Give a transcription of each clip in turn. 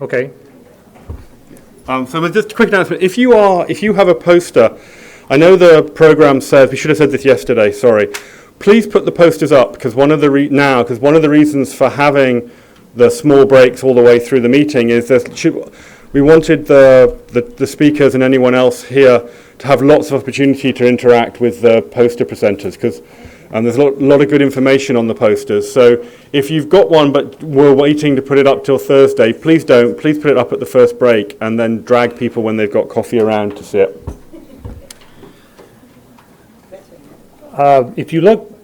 Okay. So just a quick announcement. If you have a poster, I know the program says, we should have said this yesterday, sorry. Please put the posters up, because one of the reasons for having the small breaks all the way through the meeting is we wanted the speakers and anyone else here to have lots of opportunity to interact with the poster presenters, because there's a lot of good information on the posters. So if you've got one but we're waiting to put it up till Thursday, please don't. Please put it up at the first break and then drag people when they've got coffee around to see it. If you look,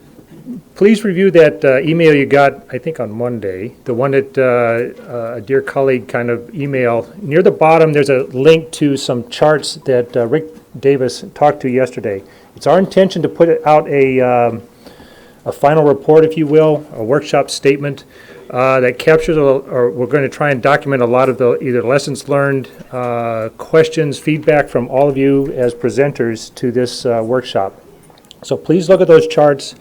please review that email you got, I think on Monday, the one that a dear colleague kind of emailed. Near the bottom, there's a link to some charts that Rick Davis talked to yesterday. It's our intention to put out a final report, if you will, a workshop statement that captures, or we're going to try and document a lot of the either lessons learned, questions, feedback from all of you as presenters to this workshop. So please look at those charts.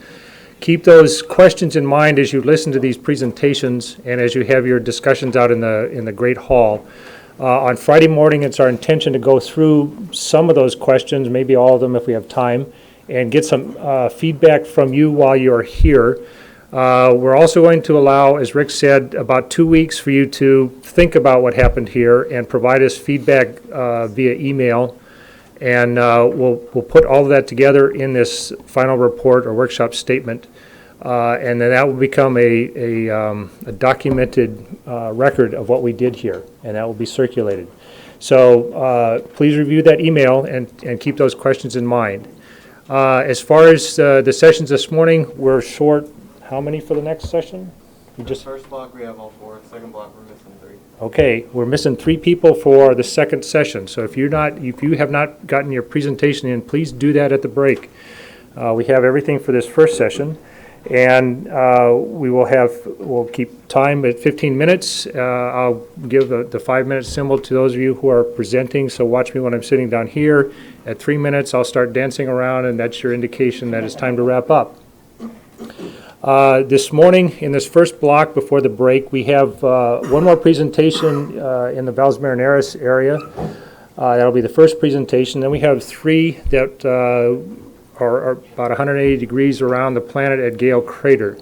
Keep those questions in mind as you listen to these presentations and as you have your discussions out in the Great Hall. On Friday morning, it's our intention to go through some of those questions, maybe all of them if we have time, and get some feedback from you while you're here. We're also going to allow, as Rick said, about 2 weeks for you to think about what happened here and provide us feedback via email. And we'll put all of that together in this final report or workshop statement. And then that will become a documented record of what we did here, and that will be circulated. So please review that email and keep those questions in mind. As far as the sessions this morning, we're short how many for the next session? First block we have all 4. Second block we're missing 3. Okay, we're missing 3 people for the second session. So if you have not gotten your presentation in, please do that at the break. We have everything for this first session, and we'll keep time at 15 minutes. I'll give the 5-minute symbol to those of you who are presenting. So watch me when I'm sitting down here. At 3 minutes, I'll start dancing around, and that's your indication that it's time to wrap up. This morning, in this first block before the break, we have one more presentation in the Valles Marineris area. That'll be the first presentation. Then we have 3 that are about 180 degrees around the planet at Gale crater.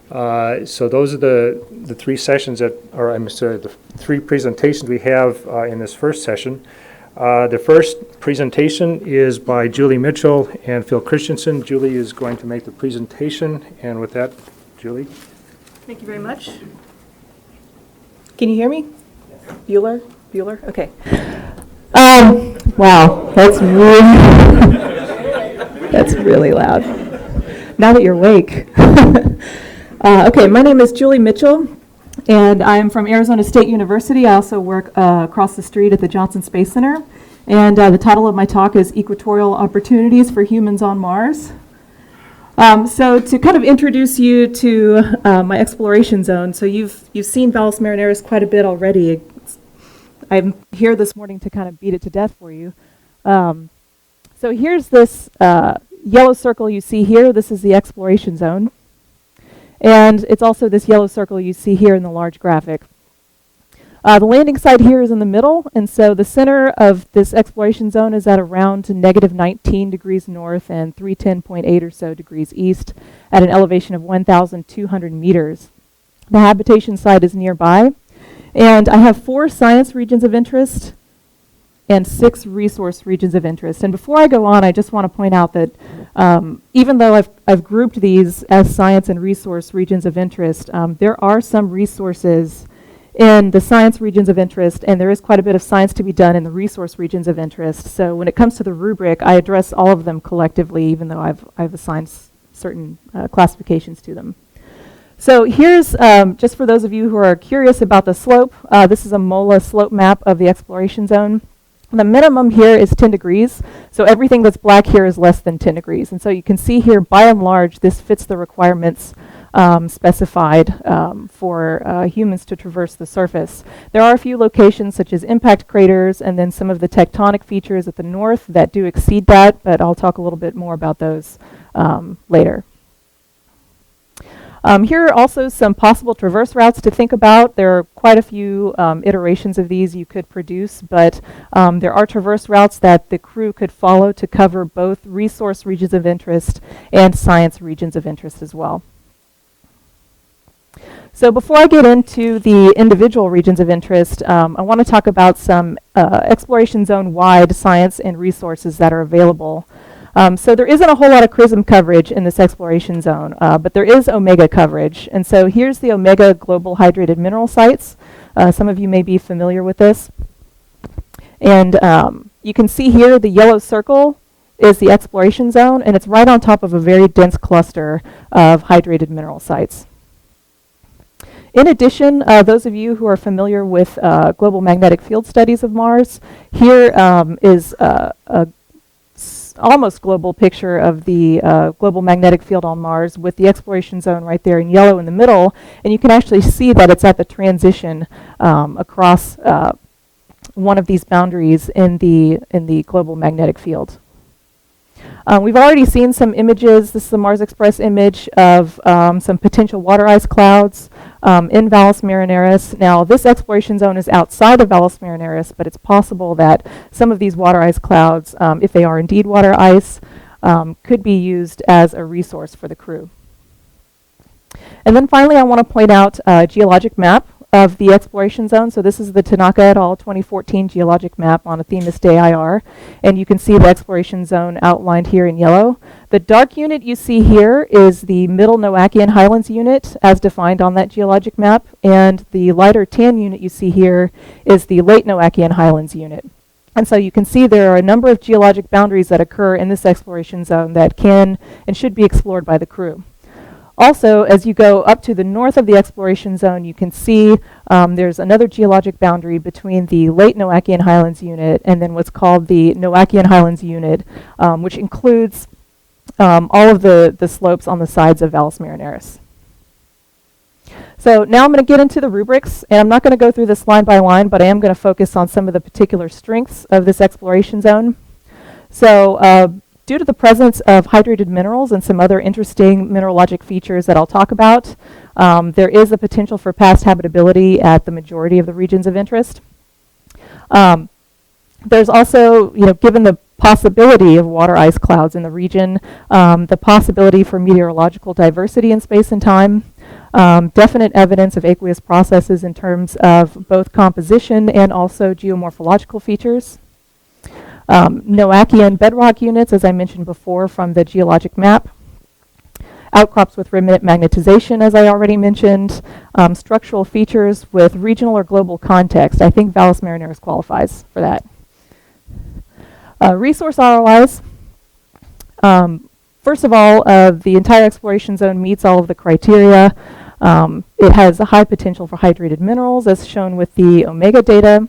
So those are the 3 sessions the 3 presentations we have in this first session. The first presentation is by Julie Mitchell and Phil Christensen. Julie is going to make the presentation, and with that, Julie. Thank you very much. Can you hear me? Yes. Bueller? Okay. Wow, that's really loud. Now that you're awake. Okay, my name is Julie Mitchell, and I'm from Arizona State University. I also work across the street at the Johnson Space Center. And the title of my talk is Equatorial Opportunities for Humans on Mars. So to kind of introduce you to my exploration zone, so you've seen Valles Marineris quite a bit already. I'm here this morning to kind of beat it to death for you. So here's this yellow circle you see here. This is the exploration zone. And it's also this yellow circle you see here in the large graphic. The landing site here is in the middle, and so the center of this exploration zone is at around -19 degrees north and 310.8 or so degrees east at an elevation of 1,200 meters. The habitation site is nearby, and I have 4 science regions of interest and 6 resource regions of interest. And before I go on, I just want to point out that even though I've grouped these as science and resource regions of interest, there are some resources in the science regions of interest, and there is quite a bit of science to be done in the resource regions of interest. So when it comes to the rubric, I address all of them collectively, even though I've assigned certain classifications to them. So here's, just for those of you who are curious about the slope, this is a MOLA slope map of the exploration zone. The minimum here is 10 degrees, so everything that's black here is less than 10 degrees. And so you can see here, by and large, this fits the requirements specified for humans to traverse the surface. There are a few locations, such as impact craters, and then some of the tectonic features at the north that do exceed that, but I'll talk a little bit more about those later. Here are also some possible traverse routes to think about. There are quite a few iterations of these you could produce, but there are traverse routes that the crew could follow to cover both resource regions of interest and science regions of interest as well. So before I get into the individual regions of interest, I want to talk about some exploration zone-wide science and resources that are available. So there isn't a whole lot of CRISM coverage in this exploration zone, but there is Omega coverage. And so here's the Omega Global Hydrated Mineral Sites. Some of you may be familiar with this. And you can see here the yellow circle is the exploration zone, and it's right on top of a very dense cluster of hydrated mineral sites. In addition, those of you who are familiar with global magnetic field studies of Mars, here is a almost global picture of the global magnetic field on Mars with the exploration zone right there in yellow in the middle, and you can actually see that it's at the transition across one of these boundaries in the global magnetic field. We've already seen some images. This is the Mars Express image of some potential water ice clouds in Valles Marineris. Now, this exploration zone is outside of Valles Marineris, but it's possible that some of these water ice clouds, if they are indeed water ice, could be used as a resource for the crew. And then finally, I want to point out a geologic map of the exploration zone. So this is the Tanaka et al. 2014 geologic map on a Themis Day IR. And you can see the exploration zone outlined here in yellow. The dark unit you see here is the Middle Noachian Highlands unit as defined on that geologic map. And the lighter tan unit you see here is the Late Noachian Highlands unit. And so you can see there are a number of geologic boundaries that occur in this exploration zone that can and should be explored by the crew. Also, as you go up to the north of the exploration zone, you can see there's another geologic boundary between the Late Noachian Highlands unit and then what's called the Noachian Highlands unit, which includes all of the slopes on the sides of Valles Marineris. So now I'm going to get into the rubrics, and I'm not going to go through this line by line, but I am going to focus on some of the particular strengths of this exploration zone. So due to the presence of hydrated minerals and some other interesting mineralogic features that I'll talk about, there is a potential for past habitability at the majority of the regions of interest. There's also, given the possibility of water ice clouds in the region, the possibility for meteorological diversity in space and time, definite evidence of aqueous processes in terms of both composition and also geomorphological features. Noachian bedrock units, as I mentioned before from the geologic map. Outcrops with remnant magnetization, as I already mentioned. Structural features with regional or global context. I think Valles Marineris qualifies for that. Resource ROIs. First of all, the entire exploration zone meets all of the criteria. It has a high potential for hydrated minerals, as shown with the Omega data.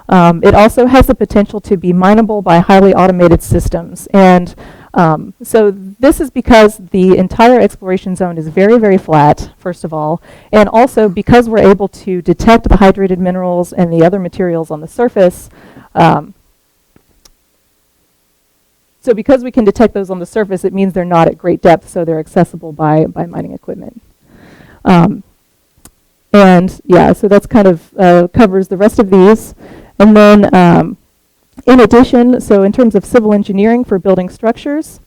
It also has the potential to be mineable by highly automated systems. And so this is because the entire exploration zone is very, very flat, first of all, and also because we're able to detect the hydrated minerals and the other materials on the surface. So because we can detect those on the surface, it means they're not at great depth, so they're accessible by mining equipment. And yeah, so that's kind of covers the rest of these. And then in addition, so in terms of civil engineering for building structures,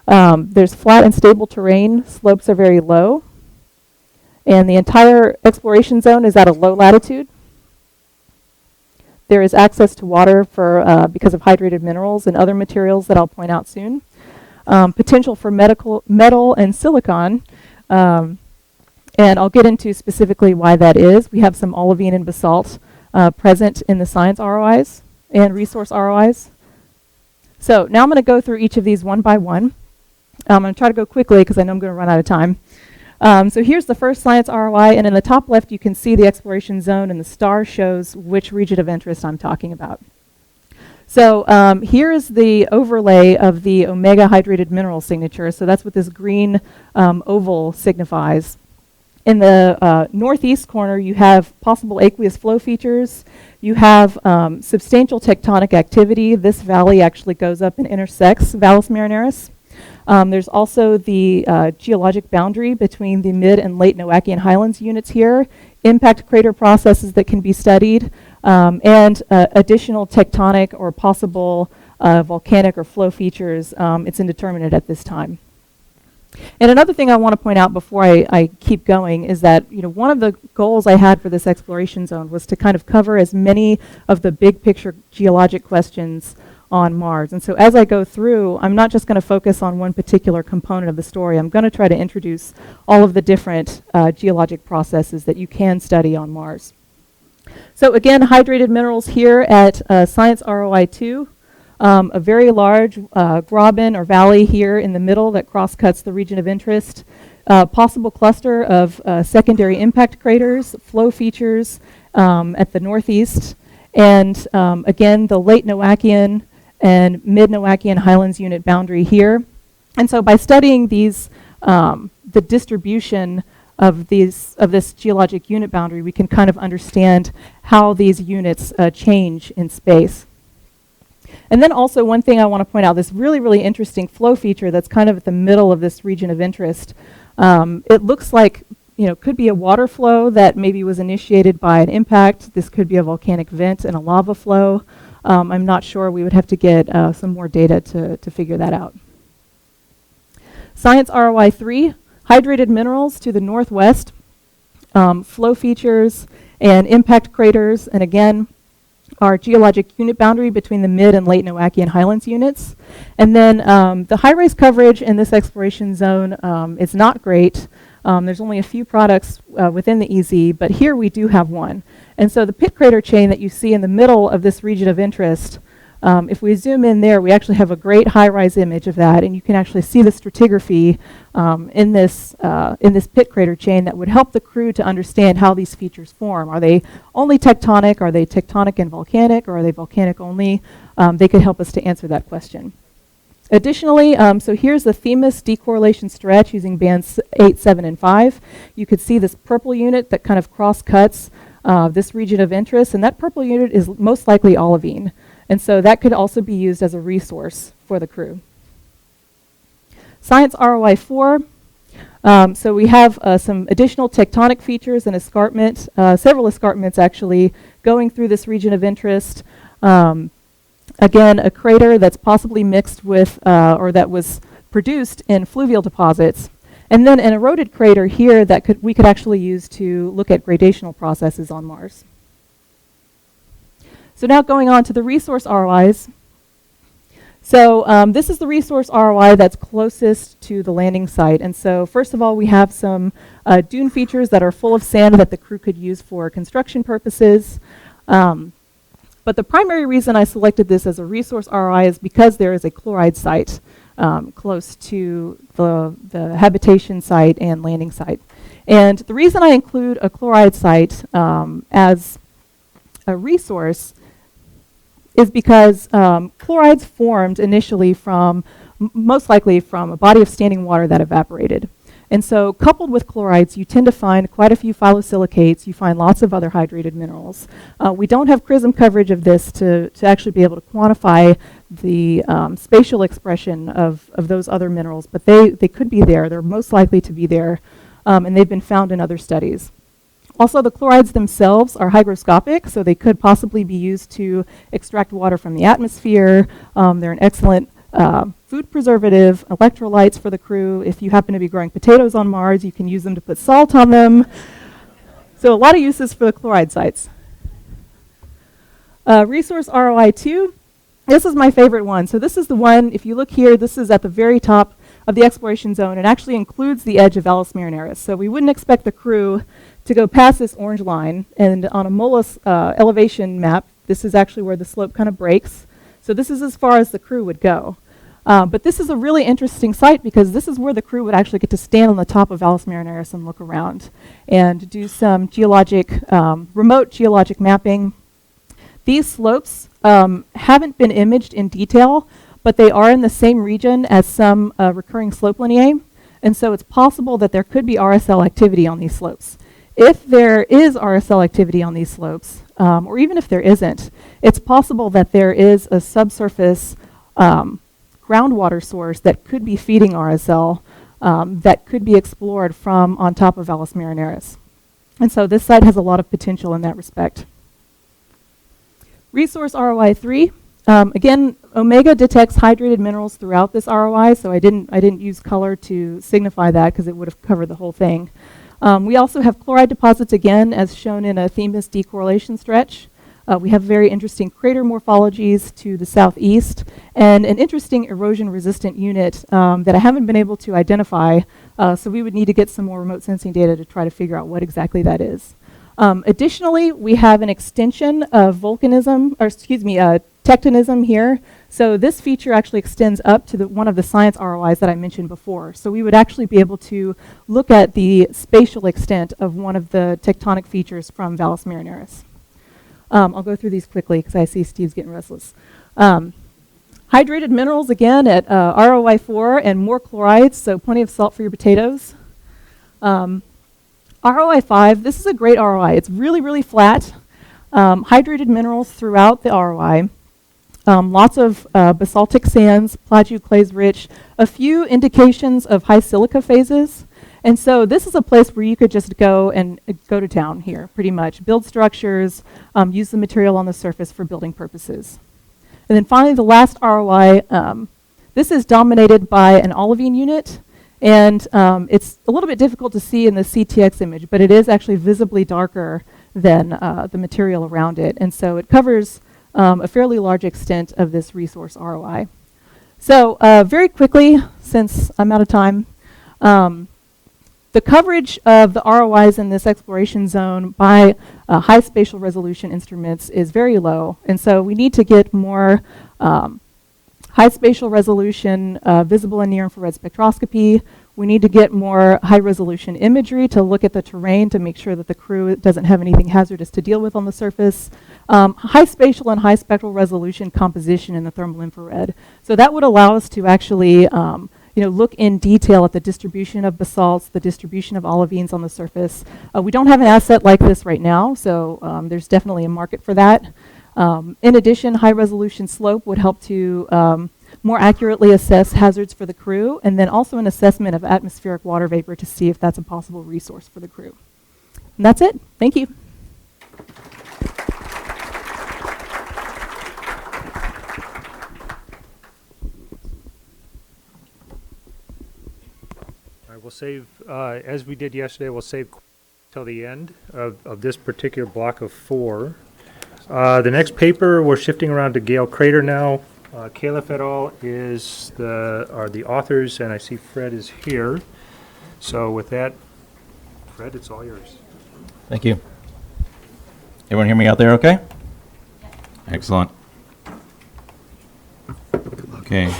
there's flat and stable terrain, slopes are very low, and the entire exploration zone is at a low latitude. There is access to water for because of hydrated minerals and other materials that I'll point out soon. Potential for metal and silicon, and I'll get into specifically why that is. We have some olivine and basalt present in the science ROIs and resource ROIs. So now I'm going to go through each of these one by one. I'm going to try to go quickly because I know I'm going to run out of time. So here's the first science ROI, and in the top left you can see the exploration zone, and the star shows which region of interest I'm talking about. So here is the overlay of the Omega hydrated mineral signature. So that's what this green oval signifies. In the northeast corner, you have possible aqueous flow features. You have substantial tectonic activity. This valley actually goes up and intersects Valles Marineris. There's also the geologic boundary between the mid and late Noachian highlands units here, impact crater processes that can be studied, and additional tectonic or possible volcanic or flow features. It's indeterminate at this time. And another thing I want to point out before I keep going is that, one of the goals I had for this exploration zone was to kind of cover as many of the big picture geologic questions on Mars. And so as I go through, I'm not just going to focus on one particular component of the story. I'm going to try to introduce all of the different geologic processes that you can study on Mars. So again, hydrated minerals here at Science ROI 2. A very large graben or valley here in the middle that cross-cuts the region of interest. Possible cluster of secondary impact craters, flow features at the northeast, and again, the late Noachian and mid-Noachian highlands unit boundary here. And so by studying these, the distribution of this geologic unit boundary, we can kind of understand how these units change in space. And then also one thing I want to point out, this really, really interesting flow feature that's kind of at the middle of this region of interest. It looks like, could be a water flow that maybe was initiated by an impact. This could be a volcanic vent and a lava flow. I'm not sure. We would have to get some more data to figure that out. Science ROI 3, hydrated minerals to the northwest, flow features and impact craters, and again, our geologic unit boundary between the mid and late Noachian highlands units. And then the high-rise coverage in this exploration zone is not great. There's only a few products within the EZ, but here we do have one. And so the pit crater chain that you see in the middle of this region of interest, if we zoom in there, we actually have a great high-rise image of that, and you can actually see the stratigraphy in this pit crater chain that would help the crew to understand how these features form. Are they only tectonic? Are they tectonic and volcanic? Or are they volcanic only? They could help us to answer that question. Additionally, so here's the Themis decorrelation stretch using bands 8, 7, and 5. You could see this purple unit that kind of cross-cuts this region of interest, and that purple unit is most likely olivine. And so that could also be used as a resource for the crew. Science ROI 4. So we have some additional tectonic features and escarpment, several escarpments actually, going through this region of interest. Again, a crater that's possibly mixed with, or that was produced in fluvial deposits. And then an eroded crater here that we could actually use to look at gradational processes on Mars. So now going on to the resource ROIs. So this is the resource ROI that's closest to the landing site. And so first of all, we have some dune features that are full of sand that the crew could use for construction purposes. But the primary reason I selected this as a resource ROI is because there is a chloride site close to the habitation site and landing site. And the reason I include a chloride site as a resource is because chlorides formed initially from, most likely from a body of standing water that evaporated. And so coupled with chlorides, you tend to find quite a few phyllosilicates. You find lots of other hydrated minerals. We don't have CRISM coverage of this to actually be able to quantify the spatial expression of those other minerals, but they could be there. They're most likely to be there, and they've been found in other studies. Also, the chlorides themselves are hygroscopic, so they could possibly be used to extract water from the atmosphere. They're an excellent food preservative, electrolytes for the crew. If you happen to be growing potatoes on Mars, you can use them to put salt on them. So a lot of uses for the chloride sites. Resource ROI 2. This is my favorite one. So this is the one, if you look here, this is at the very top of the exploration zone. It actually includes the edge of Valles Marineris. So we wouldn't expect the crew to go past this orange line. And on a MOLAS elevation map, this is actually where the slope kind of breaks. So this is as far as the crew would go. But this is a really interesting site because this is where the crew would actually get to stand on the top of Valles Marineris and look around and do some geologic, remote geologic mapping. These slopes haven't been imaged in detail, but they are in the same region as some recurring slope lineae. And so it's possible that there could be RSL activity on these slopes. If there is RSL activity on these slopes, or even if there isn't, it's possible that there is a subsurface groundwater source that could be feeding RSL that could be explored from on top of Valles Marineris. And so this site has a lot of potential in that respect. Resource ROI 3. Again, Omega detects hydrated minerals throughout this ROI, so I didn't use color to signify that because it would have covered the whole thing. We also have chloride deposits again, as shown in a Themis decorrelation stretch. We have very interesting crater morphologies to the southeast, and an interesting erosion-resistant unit that I haven't been able to identify, so we would need to get some more remote sensing data to try to figure out what exactly that is. Additionally, we have an extension of tectonism here. So this feature actually extends up to one of the science ROIs that I mentioned before. So we would actually be able to look at the spatial extent of one of the tectonic features from Valles Marineris. I'll go through these quickly because I see Steve's getting restless. Hydrated minerals, again, at ROI 4 and more chlorides, so plenty of salt for your potatoes. ROI 5, this is a great ROI. It's really, really flat. Hydrated minerals throughout the ROI. Lots of basaltic sands, plateau clays rich, a few indications of high silica phases. And so this is a place where you could just go and go to town here, pretty much. Build structures, use the material on the surface for building purposes. And then finally, the last ROI, this is dominated by an olivine unit. And it's a little bit difficult to see in the CTX image, but it is actually visibly darker than the material around it. And so it covers a fairly large extent of this resource ROI. So very quickly, since I'm out of time, the coverage of the ROIs in this exploration zone by high spatial resolution instruments is very low. And so we need to get more high spatial resolution visible and near infrared spectroscopy. We need to get more high resolution imagery to look at the terrain to make sure that the crew doesn't have anything hazardous to deal with on the surface. High spatial and high spectral resolution composition in the thermal infrared. So that would allow us to actually look in detail at the distribution of basalts, the distribution of olivines on the surface. We don't have an asset like this right now, so there's definitely a market for that. In addition, high resolution slope would help to more accurately assess hazards for the crew, and then also an assessment of atmospheric water vapor to see if that's a possible resource for the crew. And that's it. Thank you. All right, we'll save, as we did yesterday, we'll save till the end of this particular block of 4. The next paper, we're shifting around to Gale Crater now. Caleb et al. Are the authors, and I see Fred is here. So with that, Fred, it's all yours. Thank you. Everyone hear me out there okay? Excellent. Okay.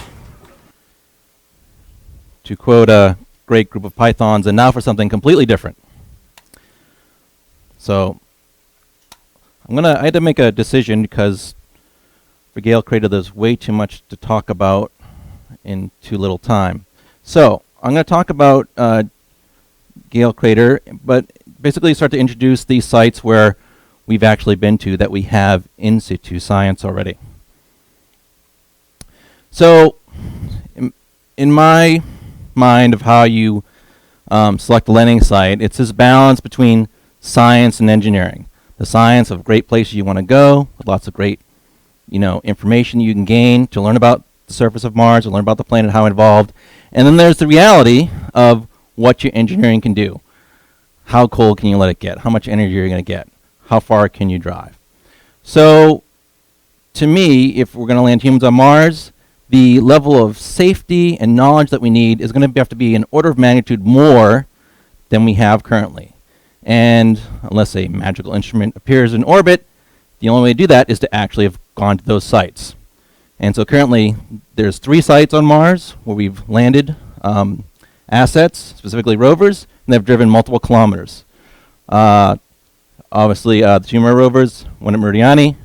To quote a great group of pythons, and now for something completely different. So I had to make a decision because for Gale Crater there's way too much to talk about in too little time. So I'm going to talk about Gale Crater, but basically start to introduce these sites where we've actually been to that we have in situ science already. So in my mind of how you select a landing site, it's this balance between science and engineering. The science of great places you want to go, with lots of great information you can gain to learn about the surface of Mars, to learn about the planet, how it evolved. And then there's the reality of what your engineering can do. How cold can you let it get? How much energy are you going to get? How far can you drive? So, to me, if we're going to land humans on Mars, the level of safety and knowledge that we need is going to have to be an order of magnitude more than we have currently. And unless a magical instrument appears in orbit, the only way to do that is to actually have gone to those sites. And so currently, there's 3 sites on Mars where we've landed assets, specifically rovers, and they've driven multiple kilometers. Obviously, the 2 more rovers, one at Meridiani,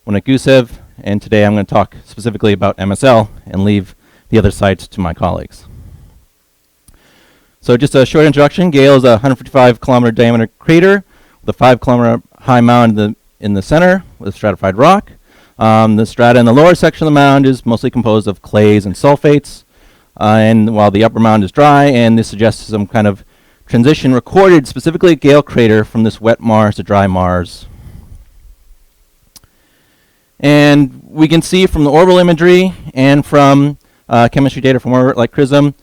one at Gusev, and today I'm going to talk specifically about MSL and leave the other sites to my colleagues. So just a short introduction. Gale is a 155 kilometer diameter crater with a 5 kilometer high mound in the center with stratified rock. The strata in the lower section of the mound is mostly composed of clays and sulfates, and while the upper mound is dry, and this suggests some kind of transition recorded specifically at Gale crater from this wet Mars to dry Mars. And we can see from the orbital imagery and from chemistry data from orbit like CRISM,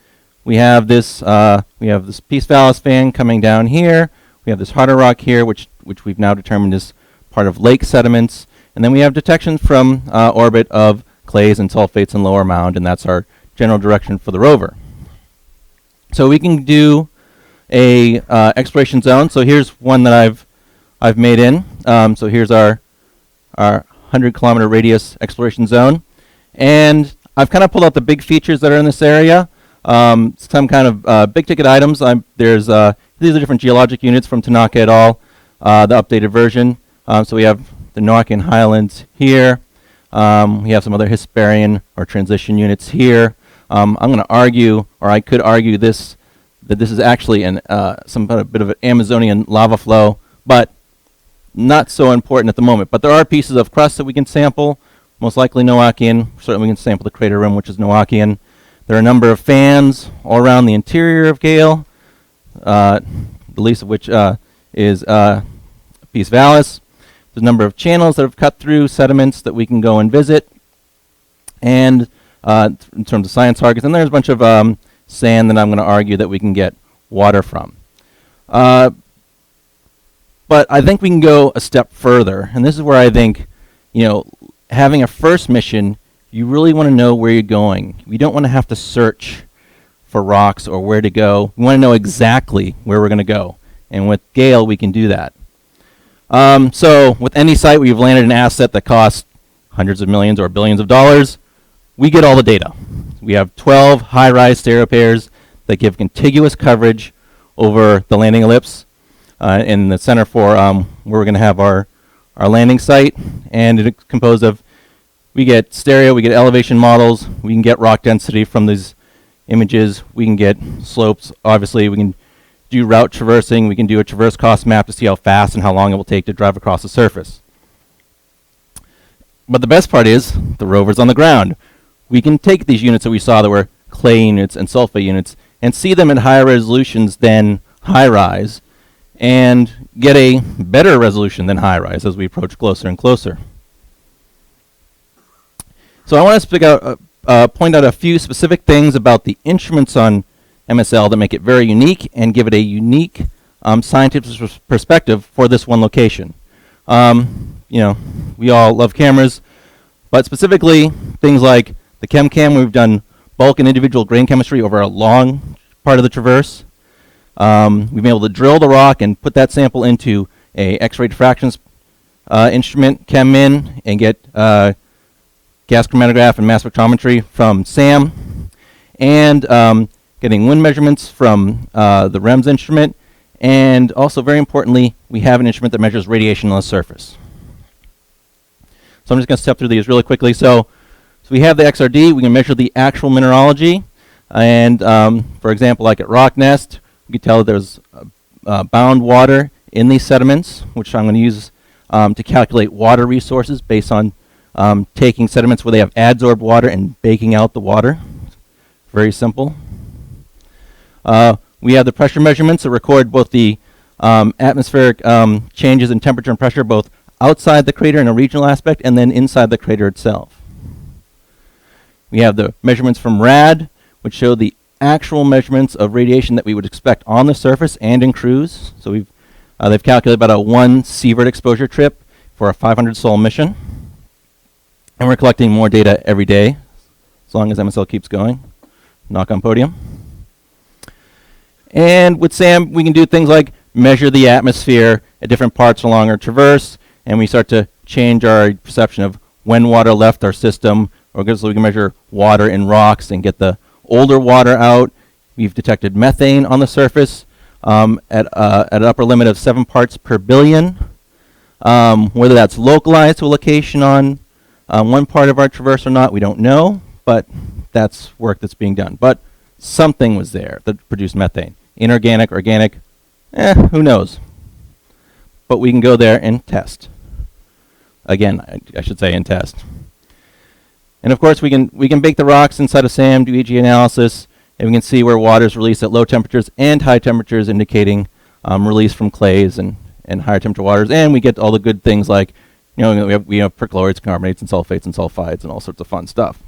we have this Peace Vallis fan coming down here. We have this harder rock here, which we've now determined is part of lake sediments. And then we have detections from orbit of clays and sulfates in lower mound, and that's our general direction for the rover. So we can do a exploration zone. So here's one that I've made in. So here's our 100-kilometer radius exploration zone, and I've kind of pulled out the big features that are in this area. Some kind of big-ticket items. These are different geologic units from Tanaka et al. The updated version. So we have the Noachian Highlands here. We have some other Hesperian or transition units here. I'm going to argue, or I could argue that this is actually some bit of an Amazonian lava flow, but not so important at the moment. But there are pieces of crust that we can sample, most likely Noachian. Certainly we can sample the crater rim, which is Noachian. There are a number of fans all around the interior of Gale, the least of which is Peace Vallis. There's a number of channels that have cut through sediments that we can go and visit. And in terms of science targets, and there's a bunch of sand that I'm going to argue that we can get water from. But I think we can go a step further, and this is where I think, having a first mission, you really want to know where you're going. We don't want to have to search for rocks or where to go. We want to know exactly where we're going to go, and with Gale, we can do that. So with any site where you've landed an asset that costs hundreds of millions or billions of dollars, we get all the data. We have 12 high-rise stereo pairs that give contiguous coverage over the landing ellipse in the center for where we're going to have our landing site. And it's composed of, we get stereo, we get elevation models, we can get rock density from these images, we can get slopes, obviously, we can do route traversing, we can do a traverse cost map to see how fast and how long it will take to drive across the surface. But the best part is, the rover's on the ground. We can take these units that we saw that were clay units and sulfate units and see them at higher resolutions than high-rise and get a better resolution than high-rise as we approach closer and closer. So I want to point out a few specific things about the instruments on MSL that make it very unique and give it a unique scientific perspective for this one location. We all love cameras, but specifically things like the ChemCam, we've done bulk and individual grain chemistry over a long part of the traverse. We've been able to drill the rock and put that sample into a X-ray diffractions instrument, ChemMin, and get gas chromatograph and mass spectrometry from SAM, and getting wind measurements from the REMS instrument, and also very importantly, we have an instrument that measures radiation on the surface. So I'm just going to step through these really quickly. So we have the XRD, we can measure the actual mineralogy, and for example, like at Rock Nest, we can tell that there's bound water in these sediments, which I'm going to use to calculate water resources based on taking sediments where they have adsorbed water and baking out the water. Very simple. We have the pressure measurements that record both the atmospheric changes in temperature and pressure, both outside the crater in a regional aspect and then inside the crater itself. We have the measurements from RAD, which show the actual measurements of radiation that we would expect on the surface and in cruise. So they've calculated about a 1 sievert exposure trip for a 500 Sol mission. And we're collecting more data every day, as long as MSL keeps going. Knock on podium. And with SAM, we can do things like measure the atmosphere at different parts along our traverse, and we start to change our perception of when water left our system, or so we can measure water in rocks and get the older water out. We've detected methane on the surface at an upper limit of 7 parts per billion. Whether that's localized to a location on one part of our traverse or not, we don't know, but that's work that's being done. But something was there that produced methane. Inorganic, organic, who knows? But we can go there and test. again, I should say, and test. And of course, we can bake the rocks inside of SAM, do EG analysis, and we can see where water is released at low temperatures and high temperatures, indicating release from clays and higher temperature waters. And we get all the good things like, we have perchlorates, carbonates, and sulfates and sulfides and all sorts of fun stuff.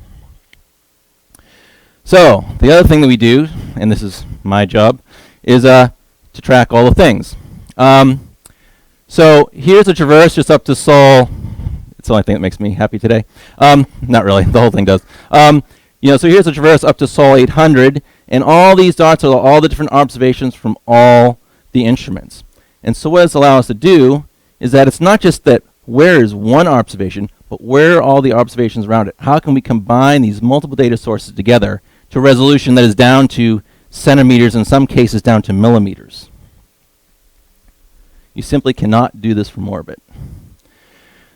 So the other thing that we do, and this is my job, is to track all the things. So here's a traverse just up to Sol. It's the only thing that makes me happy today. Not really, the whole thing does. So here's a traverse up to Sol 800, and all these dots are all the different observations from all the instruments. And so what this allows us to do is that it's not just that where is one observation, but where are all the observations around it? How can we combine these multiple data sources together to a resolution that is down to centimeters, in some cases down to millimeters? You simply cannot do this from orbit.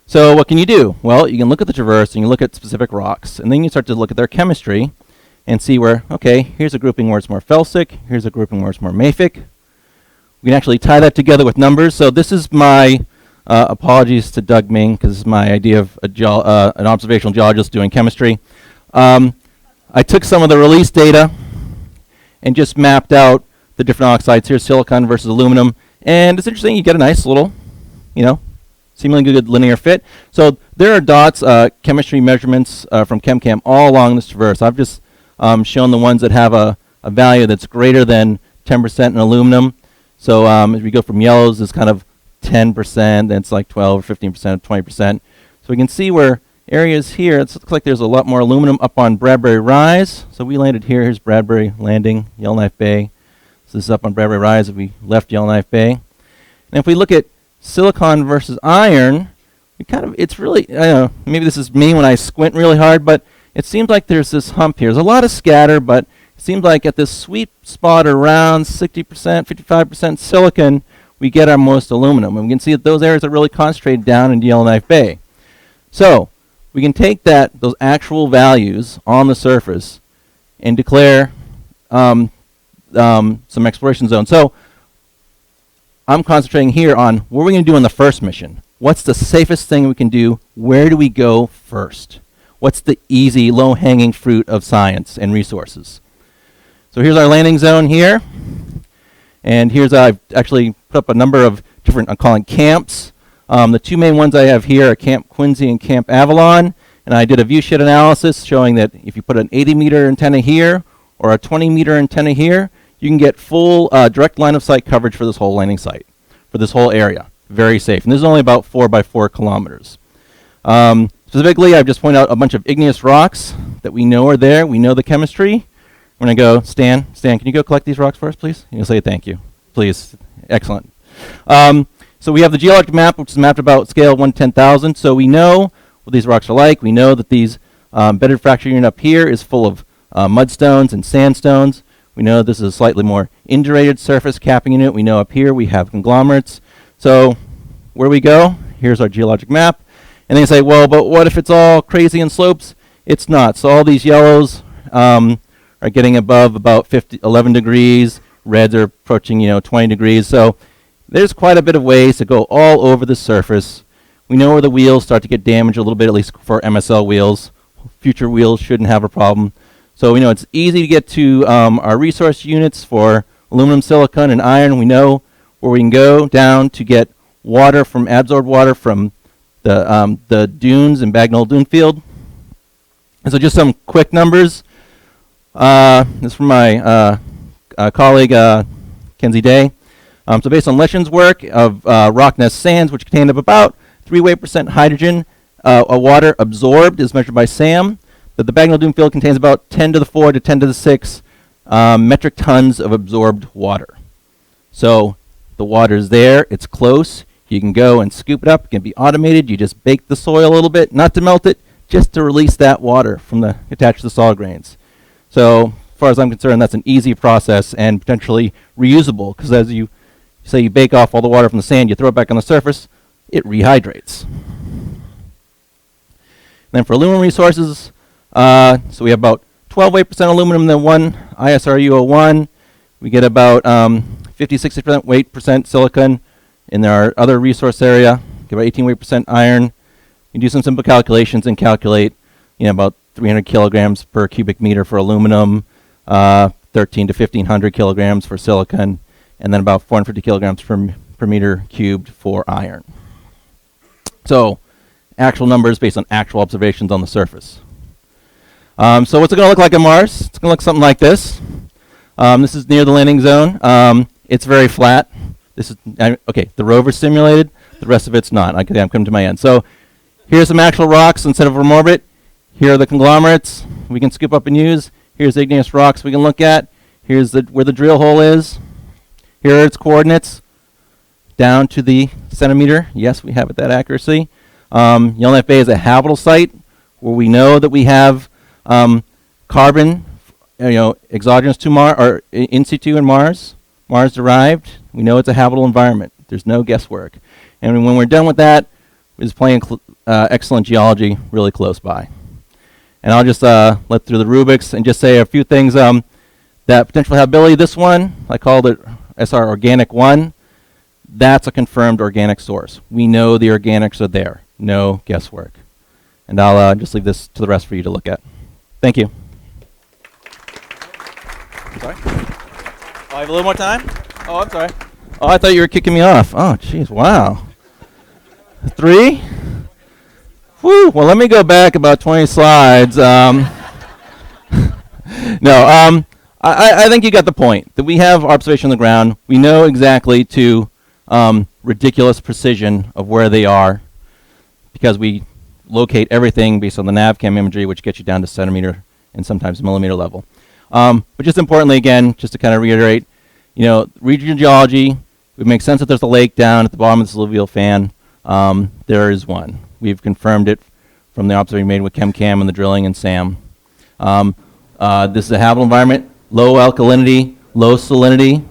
So what can you do? Well, you can look at the traverse and you look at specific rocks, and then you start to look at their chemistry and see where, okay, here's a grouping where it's more felsic, here's a grouping where it's more mafic. We can actually tie that together with numbers. So this is my, apologies to Doug Ming, because this is my idea of an observational geologist doing chemistry. I took some of the release data and just mapped out the different oxides. Here's silicon versus aluminum. And it's interesting, you get a nice little, seemingly good linear fit. So there are dots, chemistry measurements from ChemCam all along this traverse. I've just shown the ones that have a value that's greater than 10% in aluminum. So as we go from yellows, it's kind of 10%, then it's like 12 or 15%, 20%. So we can see where areas here, it looks like there's a lot more aluminum up on Bradbury Rise. So we landed here. Here's Bradbury landing, Yellowknife Bay. So this is up on Bradbury Rise if we left Yellowknife Bay. And if we look at silicon versus iron, it's really, I don't know, maybe this is me when I squint really hard, but it seems like there's this hump here. There's a lot of scatter, but it seems like at this sweet spot around 60%, 55% silicon, we get our most aluminum. And we can see that those areas are really concentrated down in Yellowknife Bay. So we can take those actual values on the surface and declare some exploration zone. So I'm concentrating here on what we're going to do on the first mission. What's the safest thing we can do? Where do we go first? What's the easy, low-hanging fruit of science and resources? So here's our landing zone here. And here's, I've actually put up a number of different, I'm calling camps. The two main ones I have here are Camp Quincy and Camp Avalon. And I did a view shed analysis showing that if you put an 80-meter antenna here or a 20-meter antenna here, you can get full direct line of sight coverage for this whole landing site, for this whole area. Very safe. And this is only about 4 by 4 kilometers. Specifically, I've just pointed out a bunch of igneous rocks that we know are there. We know the chemistry. We're going to go, Stan, can you go collect these rocks for us, please? You'll say thank you. Please. Excellent. So we have the geologic map, which is mapped about scale 1/10,000. So we know what these rocks are like. We know that these bedded fracture unit up here is full of mudstones and sandstones. We know this is a slightly more indurated surface capping unit. We know up here we have conglomerates. So where we go, here's our geologic map. And they say, well, but what if it's all crazy and slopes? It's not. So all these yellows are getting above about 11 degrees. Reds are approaching 20 degrees. So there's quite a bit of ways to go all over the surface. We know where the wheels start to get damaged a little bit, at least for MSL wheels. Future wheels shouldn't have a problem. So we know it's easy to get to our resource units for aluminum, silicon, and iron. We know where we can go down to get water from adsorbed water from the dunes in Bagnall Dune Field. And so just some quick numbers. This is from my colleague Kenzie Day. So based on Leshen's work of rock nest sands, which contain of about 3 weight % hydrogen, water absorbed is measured by SAM. That the Bagnall Dune Field contains about 10 to the 4 to 10 to the 6 metric tons of absorbed water. So the water is there, it's close. You can go and scoop it up. It can be automated. You just bake the soil a little bit, not to melt it, just to release that water from attached to the soil grains. So as far as I'm concerned, that's an easy process and potentially reusable, because as you say you bake off all the water from the sand, you throw it back on the surface, it rehydrates. Then for aluminum resources, so we have about 12 weight % aluminum in the one ISRU01. We get about 50-60% weight % silicon in our other resource area. Get about 18 weight % iron. You do some simple calculations and calculate, about 300 kilograms per cubic meter for aluminum, 13 to 1500 kilograms for silicon, and then about 450 kilograms per meter cubed for iron. So, actual numbers based on actual observations on the surface. So what's it going to look like on Mars? It's going to look something like this. This is near the landing zone. It's very flat. This is okay. The rover's simulated. The rest of it's not. I'm coming to my end. So here's some actual rocks instead of from orbit. Here are the conglomerates we can scoop up and use. Here's the igneous rocks we can look at. Here's where the drill hole is. Here are its coordinates down to the centimeter. Yes, we have it that accuracy. Yellowknife Bay is a habitable site where we know that we have carbon, exogenous to Mars or in situ in Mars, Mars derived. We know it's a habitable environment. There's no guesswork. And when we're done with that, we're just playing excellent geology really close by. And I'll just let through the rubrics and just say a few things. That potential habitability, this one, I called it SR Organic 1. That's a confirmed organic source. We know the organics are there. No guesswork. And I'll just leave this to the rest for you to look at. Thank you. Sorry? Oh, I have a little more time? Oh, I'm sorry. Oh, I thought you were kicking me off. Oh, jeez, wow. 3? Whew, well, let me go back about 20 slides. No, I think you got the point. That we have observation on the ground. We know exactly to ridiculous precision of where they are because we locate everything based on the NavCam imagery, which gets you down to centimeter and sometimes millimeter level. But just importantly, again, just to kind of reiterate, regional geology, it makes sense that there's a lake down at the bottom of the alluvial fan. There is one. We've confirmed it from the observation made with ChemCam and the drilling in SAM. This is a habitable environment, low alkalinity, low salinity,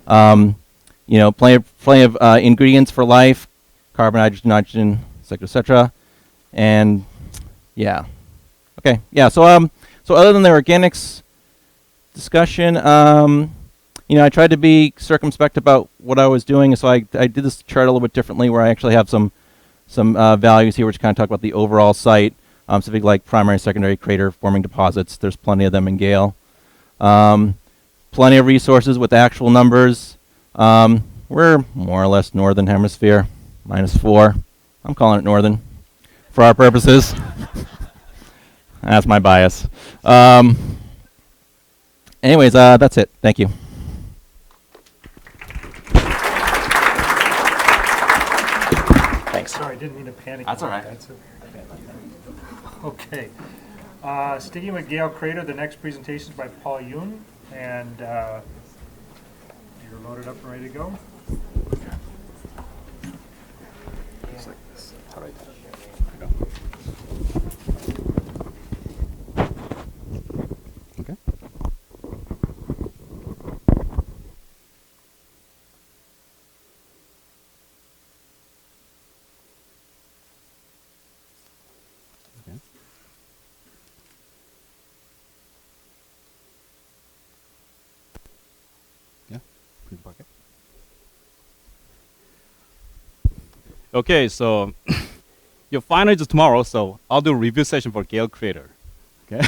plenty of ingredients for life, carbon, hydrogen, nitrogen, et cetera. And yeah, okay, yeah. So other than the organics discussion, I tried to be circumspect about what I was doing. So I did this chart a little bit differently, where I actually have some values here, which kind of talk about the overall site, specifically like primary, secondary crater forming deposits. There's plenty of them in Gale. Plenty of resources with actual numbers. We're more or less northern hemisphere, -4. I'm calling it northern for our purposes. That's my bias. Anyways, that's it. Thank you. Thanks. Sorry, I didn't mean to panic. That's all right. Okay. Sticking with Gale Crater, the next presentation is by Paul Yoon, and you're loaded up and ready to go. Just like this. All right. Okay. Okay, so your final is tomorrow, so I'll do a review session for Gale Crater. Okay.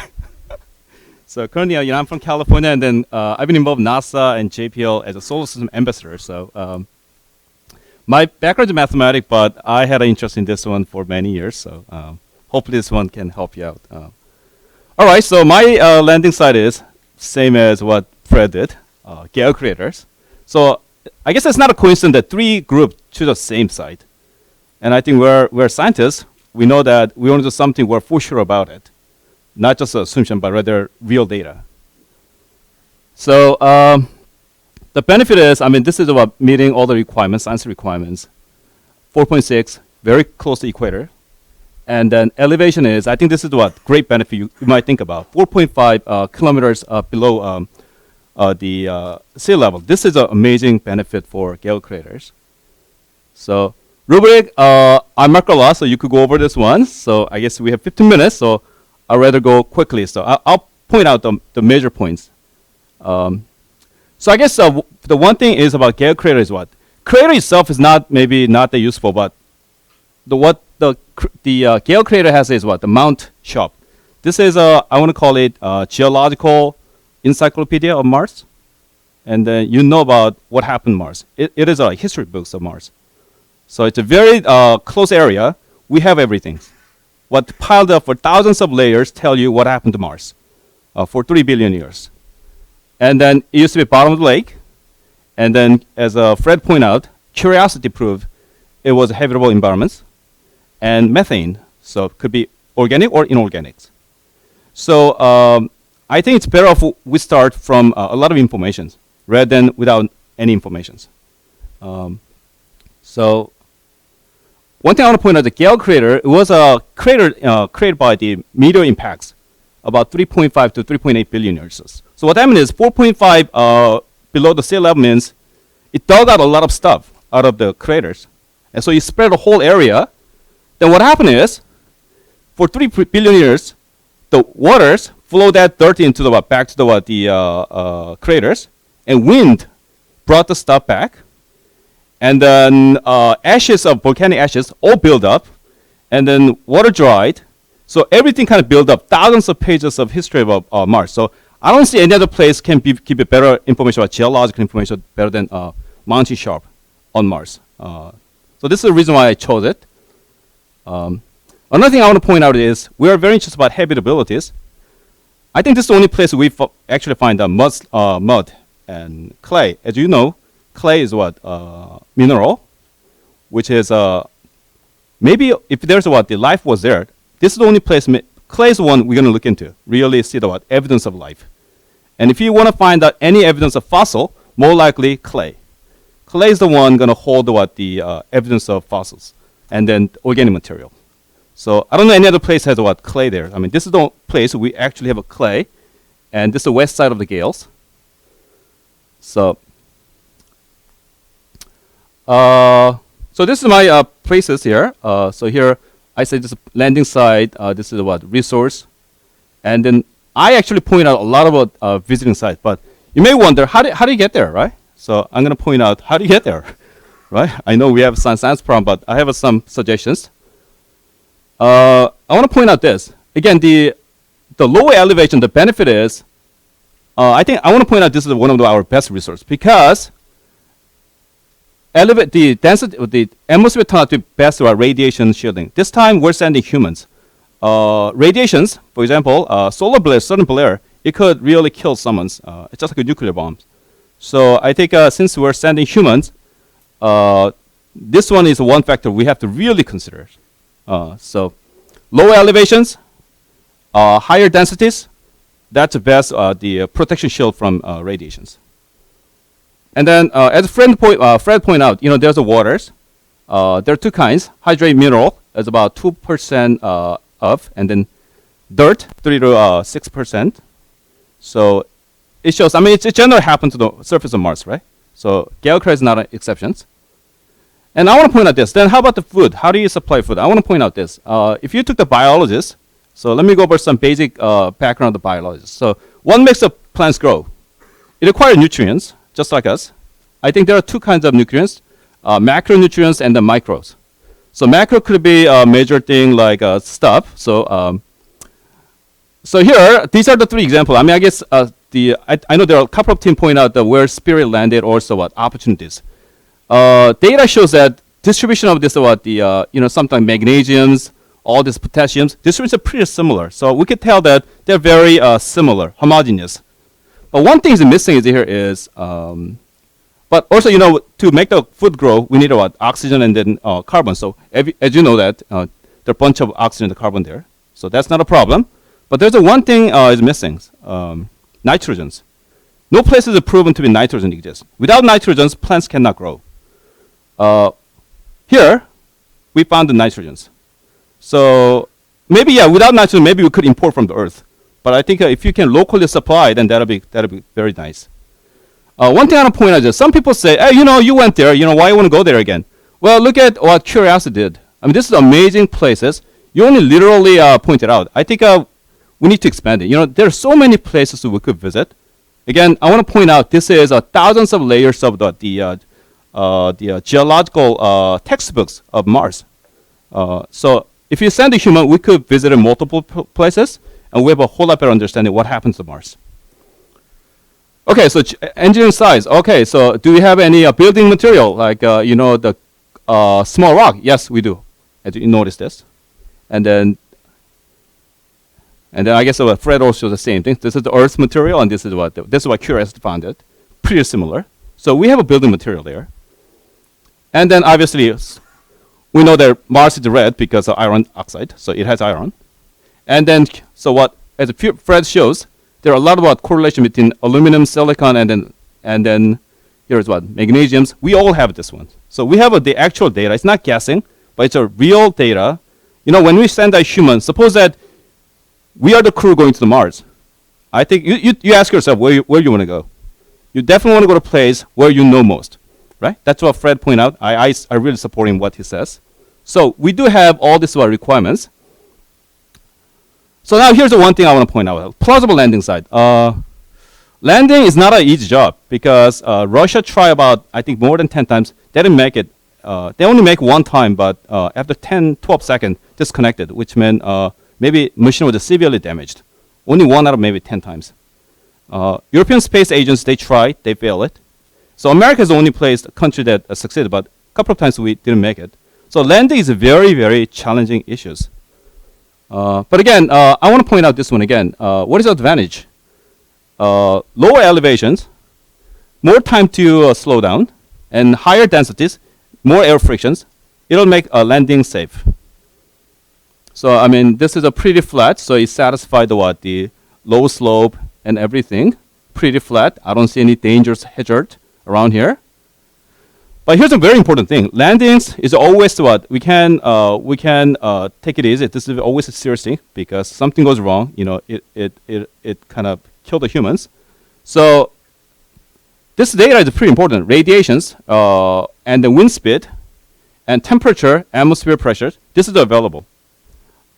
So currently, I'm from California, and then I've been involved in NASA and JPL as a solar system ambassador. So my background is mathematics, but I had an interest in this one for many years. So hopefully this one can help you out. All right, so my landing site is same as what Fred did, Gale Craters. So I guess it's not a coincidence that 3 groups choose the same site. And I think we're scientists. We know that we want to do something we're for sure about it. Not just an assumption, but rather real data. So the benefit is, this is about meeting all the requirements, science requirements. 4.6, very close to equator. And then elevation is, I think this is what great benefit you might think about. 4.5 kilometers below the sea level. This is an amazing benefit for Gale craters. So rubric, I mark a lot, so you could go over this one. So I guess we have 15 minutes, so I'd rather go quickly. So I'll point out the major points. So I guess the one thing is about Gale crater is what? Crater itself is maybe not that useful, but the Gale crater has is what? The Mount Sharp. This is I want to call it geological encyclopedia of Mars. And then you know about what happened to Mars. It is a history books of Mars. So it's a very close area. We have everything. What piled up for thousands of layers tell you what happened to Mars for 3 billion years. And then it used to be bottom of the lake. And then, as Fred pointed out, Curiosity proved it was a habitable environment. And methane, so it could be organic or inorganic. So I think it's better if we start from a lot of information rather than without any information. So one thing I want to point out, the Gale crater, it was a crater created by the meteor impacts about 3.5 to 3.8 billion years. So what that means is 4.5 below the sea level means it dug out a lot of stuff out of the craters. And so it spread the whole area. Then what happened is, for 3 billion years, the waters flow that dirt into the back to the craters, and wind brought the stuff back. And then ashes of volcanic ashes all build up, and then water dried. So everything kind of built up, thousands of pages of history of Mars. So I don't see any other place can give you better information about geological information better than Mount Sharp on Mars. So this is the reason why I chose it. Another thing I want to point out is we are very interested about habitabilities. I think this is the only place we actually find mud and clay. As you know, clay is what mineral, which is maybe if there's the life was there. This is the only place. Clay is the one we're going to look into. Really see the evidence of life. And if you want to find out any evidence of fossil, more likely clay. Clay is the one going to hold the evidence of fossils, and then organic material. So I don't know any other place has clay there. I mean, this is the place we actually have a clay, and this is the west side of the Gales. So, so this is my places here. So here I say this is landing site. This is resource, and then I actually point out a lot about visiting sites. But you may wonder how do you get there, right? So I'm going to point out how do you get there, right? I know we have some science problem, but I have some suggestions. I want to point out this again. The lower elevation, the benefit is, I want to point out this is one of our best resources because the density, the atmosphere turned out to be best for radiation shielding. This time we're sending humans. Radiations, for example, solar blare, certain blare, it could really kill someone's. It's just like a nuclear bomb. So I think since we're sending humans, this one is one factor we have to really consider. So lower elevations, higher densities, that's the best the protection shield from radiations. And then as Fred pointed out, there's the waters. There are two kinds. Hydrated mineral is about 2% of, and then dirt 3 to 6%. So it shows. I mean, it generally happens to the surface of Mars, right? So Gale crater is not an exception. And I want to point out this. Then how about the food? How do you supply food? I want to point out this. If you took the biologist, so let me go over some basic background of the biologist. So what makes the plants grow? It requires nutrients, just like us. I think there are two kinds of nutrients, macronutrients and the micros. So macro could be a major thing like stuff. So so here, these are the three examples. I mean, I guess I know there are a couple of teams point out that where spirit landed, also opportunities. Data shows that distribution of this something magnesiums, all these potassiums, distributions are pretty similar. So we could tell that they're very similar, homogeneous. But one thing is missing here is, but also to make the food grow, we need oxygen and then carbon. So as you know that there are a bunch of oxygen and carbon there. So that's not a problem. But there's one thing is missing, nitrogens. No place is proven to be nitrogen exists. Without nitrogens, plants cannot grow. Here, we found the nitrogens. So maybe without nitrogen, maybe we could import from the Earth. But I think if you can locally supply, then that'll be very nice. One thing I want to point out is some people say, hey, you went there, why you want to go there again? Well, look at what Curiosity did. I mean, this is amazing places. You only literally pointed out. I think we need to expand it. There are so many places we could visit. Again, I want to point out this is thousands of layers of the geological textbooks of Mars. So if you send a human, we could visit multiple places, and we have a whole lot better understanding what happens to Mars. Okay, so engineering size. Okay, so do we have any building material like the small rock? Yes, we do. As you notice this, and then I guess Fred also the same thing. This is the Earth material, and this is what Curiosity found it. Pretty similar. So we have a building material there, and then obviously we know that Mars is red because of iron oxide, so it has iron, and then so what as Fred shows. There are a lot of correlation between aluminum, silicon, and then here's what magnesiums. We all have this one. So we have the actual data. It's not guessing, but it's a real data. When we send a human, suppose that we are the crew going to the Mars. I think you ask yourself where you want to go. You definitely want to go to a place where you know most, right? That's what Fred pointed out. I really supporting what he says. So we do have all these requirements. So now here's the one thing I want to point out. Plausible landing site. Landing is not an easy job because Russia tried about, I think, more than 10 times. They didn't make it. They only make one time, but after 10, 12 seconds, disconnected, which meant maybe machine was severely damaged. Only one out of maybe 10 times. European Space Agency, they tried, they failed it. So America is the only country that succeeded, but a couple of times we didn't make it. So landing is a very, very challenging issues. But again, I want to point out this one again. What is the advantage? Lower elevations, more time to slow down, and higher densities, more air frictions. It'll make a landing safe. So I mean, this is a pretty flat, so it satisfies the low slope and everything. Pretty flat. I don't see any dangerous hazard around here. But here's a very important thing. Landings is always we can take it easy. This is always a serious thing because something goes wrong. It kind of kill the humans. So this data is pretty important. Radiations and the wind speed and temperature, atmosphere pressure. This is available.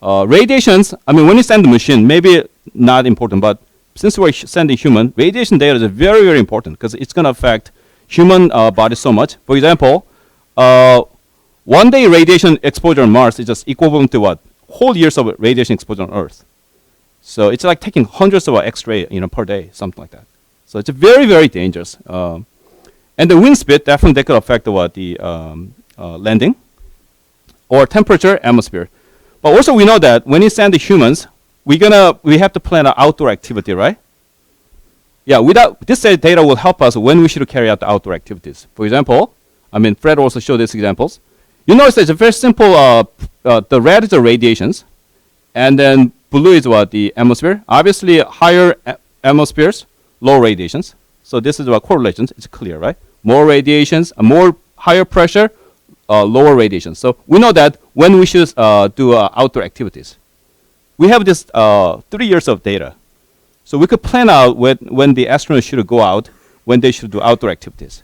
Radiations. I mean, when you send the machine, maybe not important, but since we're sending human, radiation data is very, very important because it's going to affect human body so much. For example, 1 day radiation exposure on Mars is just equivalent to whole years of radiation exposure on Earth. So it's like taking hundreds of X-ray per day, something like that. So it's very, very dangerous. And the wind speed definitely could affect the landing or temperature, atmosphere. But also we know that when you send the humans, we have to plan an outdoor activity, right? Yeah, without this data will help us when we should carry out the outdoor activities. For example, I mean, Fred also showed these examples. You notice it's a very simple, the red is the radiations, and then blue is the atmosphere. Obviously, higher atmospheres, low radiations. So this is correlations, it's clear, right? More radiations, more higher pressure, lower radiations. So we know that when we should do outdoor activities. We have this 3 years of data. So we could plan out when the astronauts should go out, when they should do outdoor activities.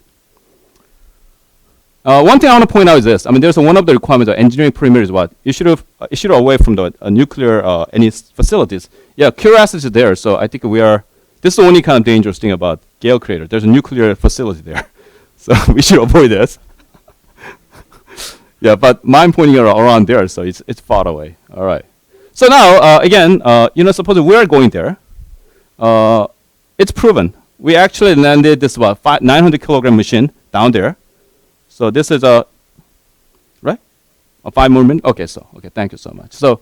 One thing I want to point out is this. I mean, there's one of the requirements of engineering perimeter is what? You should away from the nuclear any facilities. Yeah, Curiosity is there, so I think this is the only kind of dangerous thing about Gale crater. There's a nuclear facility there. So we should avoid this. Yeah, but mine pointing around there, so it's far away. All right. So now, again, suppose we are going there. It's proven. We actually landed this 900 kilogram machine down there. So this is right? A 5 more minutes? Okay, thank you so much. So,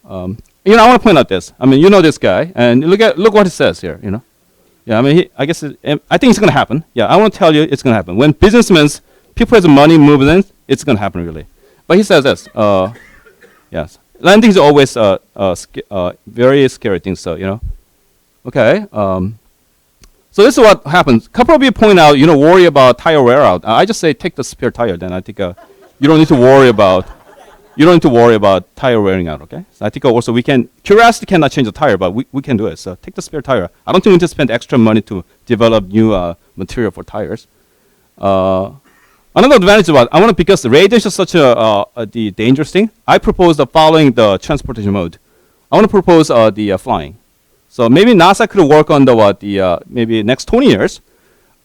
I want to point out this. I mean, this guy, and look what it says here, Yeah, I mean, I think it's going to happen. Yeah, I want to tell you it's going to happen. When businessmen, people have money moving in, it's going to happen really. But he says this, yes. Landing is always very scary thing, so, Okay. So this is what happens. A couple of you point out, worry about tire wear out. I just say take the spare tire. Then I think you don't need to worry about tire wearing out. Okay. So I think also Curiosity cannot change the tire, but we can do it. So take the spare tire. I don't think we need to spend extra money to develop new material for tires. Another advantage about because the radiation is such the dangerous thing. I propose the following the transportation mode. I want to propose the flying. So maybe NASA could work on maybe next 20 years.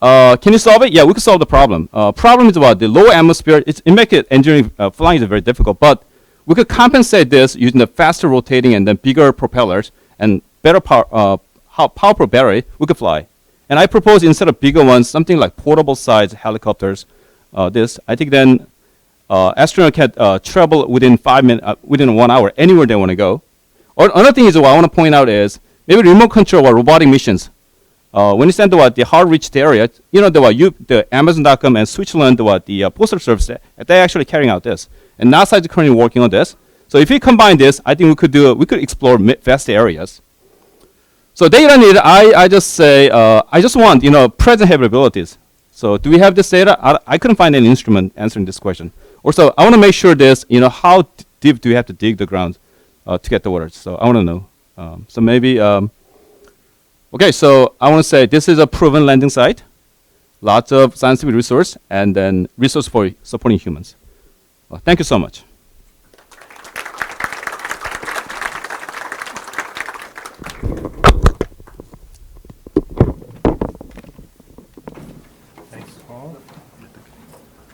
Can you solve it? Yeah, we could solve the problem. Problem is the low atmosphere. It makes it engineering flying is very difficult. But we could compensate this using the faster rotating and then bigger propellers and better powerful battery. We could fly. And I propose instead of bigger ones, something like portable size helicopters. I think then astronaut can travel within 5 minutes, within 1 hour, anywhere they want to go. Or another thing is what I want to point out is maybe remote control or robotic missions. When you send the hard-reached area, the Amazon.com and Switzerland, the postal service, they're actually carrying out this. And NASA is currently working on this. So if we combine this, I think we could explore vast areas. So data need, I just say, I just want, present capabilities. So do we have this data? I couldn't find any instrument answering this question. Also, I want to make sure this, how deep do we have to dig the ground to get the water? So I want to know. So maybe, okay, so I want to say this is a proven landing site, lots of scientific resource, and then resource for supporting humans. Thank you so much. Thanks, Paul.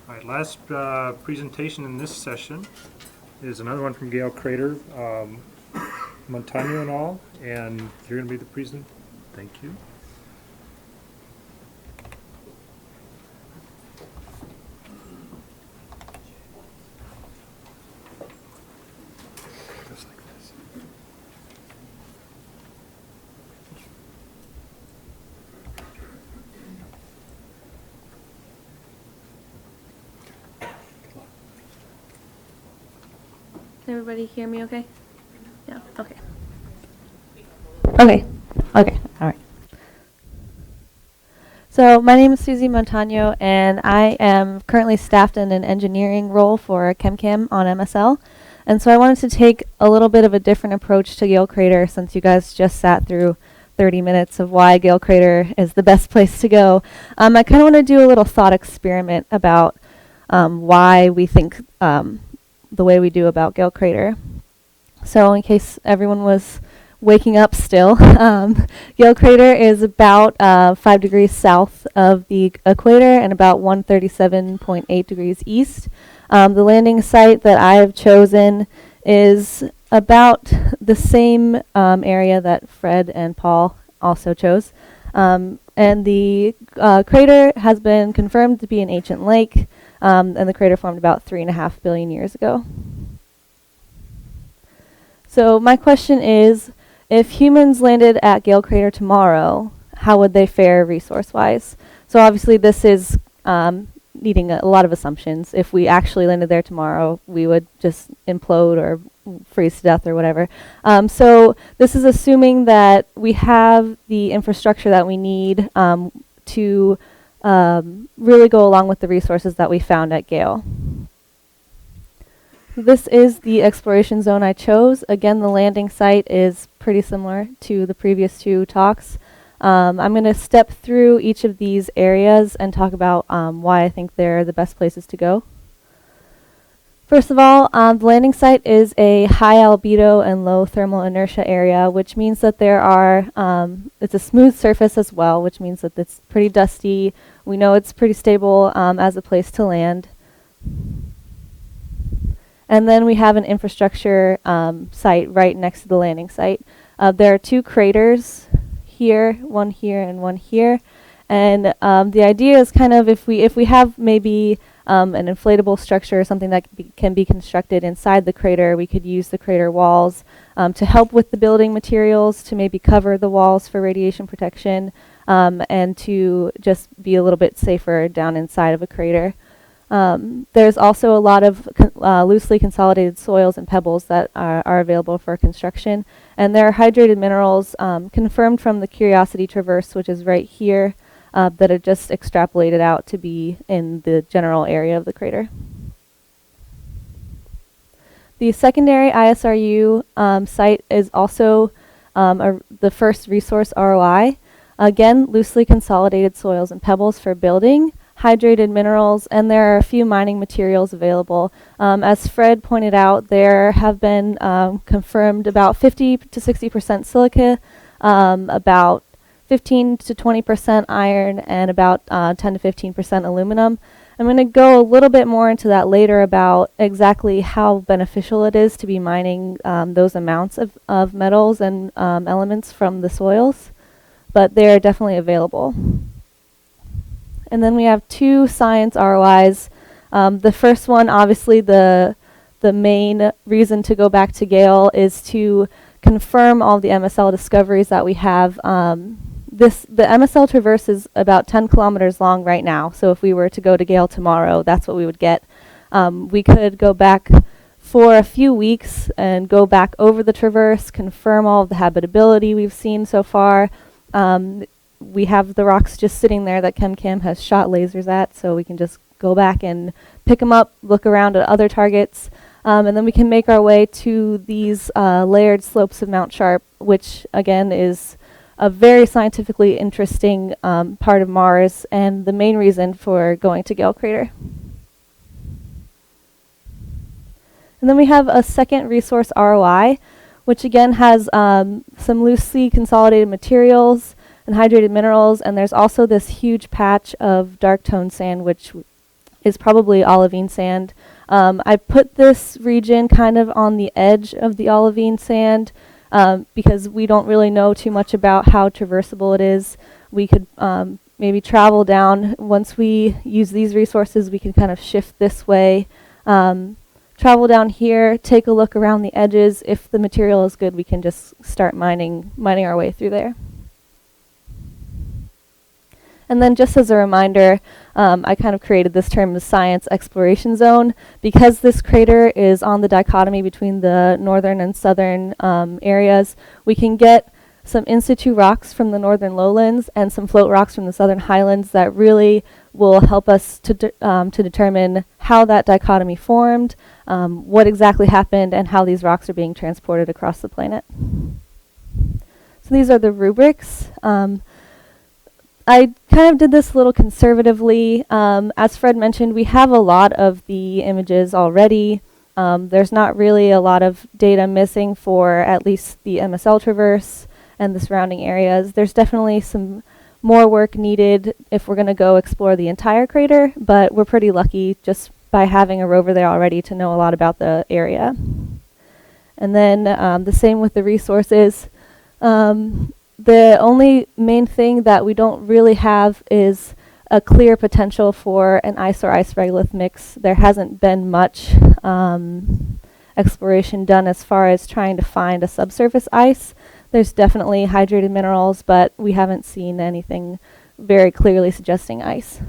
All right, last presentation in this session is another one from Gale Crater, Montano and all, and you're going to be the present. Thank you. Just like this. Can everybody hear me okay? Yeah, okay. Okay, all right. So my name is Susie Montano, and I am currently staffed in an engineering role for ChemCam on MSL. And so I wanted to take a little bit of a different approach to Gale Crater, since you guys just sat through 30 minutes of why Gale Crater is the best place to go. I kind of want to do a little thought experiment about why we think the way we do about Gale Crater. So in case everyone was waking up still, Gale Crater is about 5 degrees south of the equator and about 137.8 degrees east. The landing site that I have chosen is about the same area that Fred and Paul also chose. And the crater has been confirmed to be an ancient lake, and the crater formed about 3.5 billion years ago. So my question is, if humans landed at Gale Crater tomorrow, how would they fare resource-wise? So obviously this is needing a lot of assumptions. If we actually landed there tomorrow, we would just implode or freeze to death or whatever. So this is assuming that we have the infrastructure that we need to really go along with the resources that we found at Gale. This is the exploration zone I chose. Again, the landing site is pretty similar to the previous two talks. I'm going to step through each of these areas and talk about why I think they're the best places to go. First of all, the landing site is a high albedo and low thermal inertia area, which means that there are, it's a smooth surface as well, which means that it's pretty dusty. We know it's pretty stable as a place to land. And then we have an infrastructure site right next to the landing site. There are 2 craters here, one here and one here. And the idea is kind of if we have maybe an inflatable structure or something that can be constructed inside the crater, we could use the crater walls to help with the building materials, to maybe cover the walls for radiation protection, and to just be a little bit safer down inside of a crater. There's also a lot of loosely consolidated soils and pebbles that are available for construction. And there are hydrated minerals confirmed from the Curiosity Traverse, which is right here, that are just extrapolated out to be in the general area of the crater. The secondary ISRU site is also the first resource ROI. Again, loosely consolidated soils and pebbles for building, hydrated minerals, and there are a few mining materials available. As Fred pointed out, there have been confirmed about 50 to 60% silica, about 15 to 20% iron, and about 10 to 15% aluminum. I'm going to go a little bit more into that later about exactly how beneficial it is to be mining those amounts of metals and elements from the soils, but they're definitely available. And then we have 2 science ROIs. The first one, obviously, the main reason to go back to Gale is to confirm all the MSL discoveries that we have. The MSL traverse is about 10 kilometers long right now, so if we were to go to Gale tomorrow, that's what we would get. We could go back for a few weeks and go back over the traverse, confirm all of the habitability we've seen so far. We have the rocks just sitting there that ChemCam has shot lasers at, so we can just go back and pick them up, look around at other targets, and then we can make our way to these layered slopes of Mount Sharp, which again is a very scientifically interesting part of Mars and the main reason for going to Gale Crater. And then we have a second resource ROI, which again has some loosely consolidated materials and hydrated minerals, and there's also this huge patch of dark tone sand, which is probably olivine sand. I put this region kind of on the edge of the olivine sand because we don't really know too much about how traversable it is. We could maybe travel down. Once we use these resources, we can kind of shift this way, travel down here, take a look around the edges. If the material is good, we can just start mining our way through there. And then just as a reminder, I kind of created this term, the science exploration zone, because this crater is on the dichotomy between the northern and southern areas. We can get some in situ rocks from the northern lowlands and some float rocks from the southern highlands that really will help us to determine how that dichotomy formed, what exactly happened, and how these rocks are being transported across the planet. So these are the rubrics. I kind of did this a little conservatively. As Fred mentioned, we have a lot of the images already. There's not really a lot of data missing for at least the MSL traverse and the surrounding areas. There's definitely some more work needed if we're going to go explore the entire crater, but we're pretty lucky just by having a rover there already to know a lot about the area. And then the same with the resources. The only main thing that we don't really have is a clear potential for an ice or ice regolith mix. There hasn't been much exploration done as far as trying to find a subsurface ice. There's definitely hydrated minerals, but we haven't seen anything very clearly suggesting ice.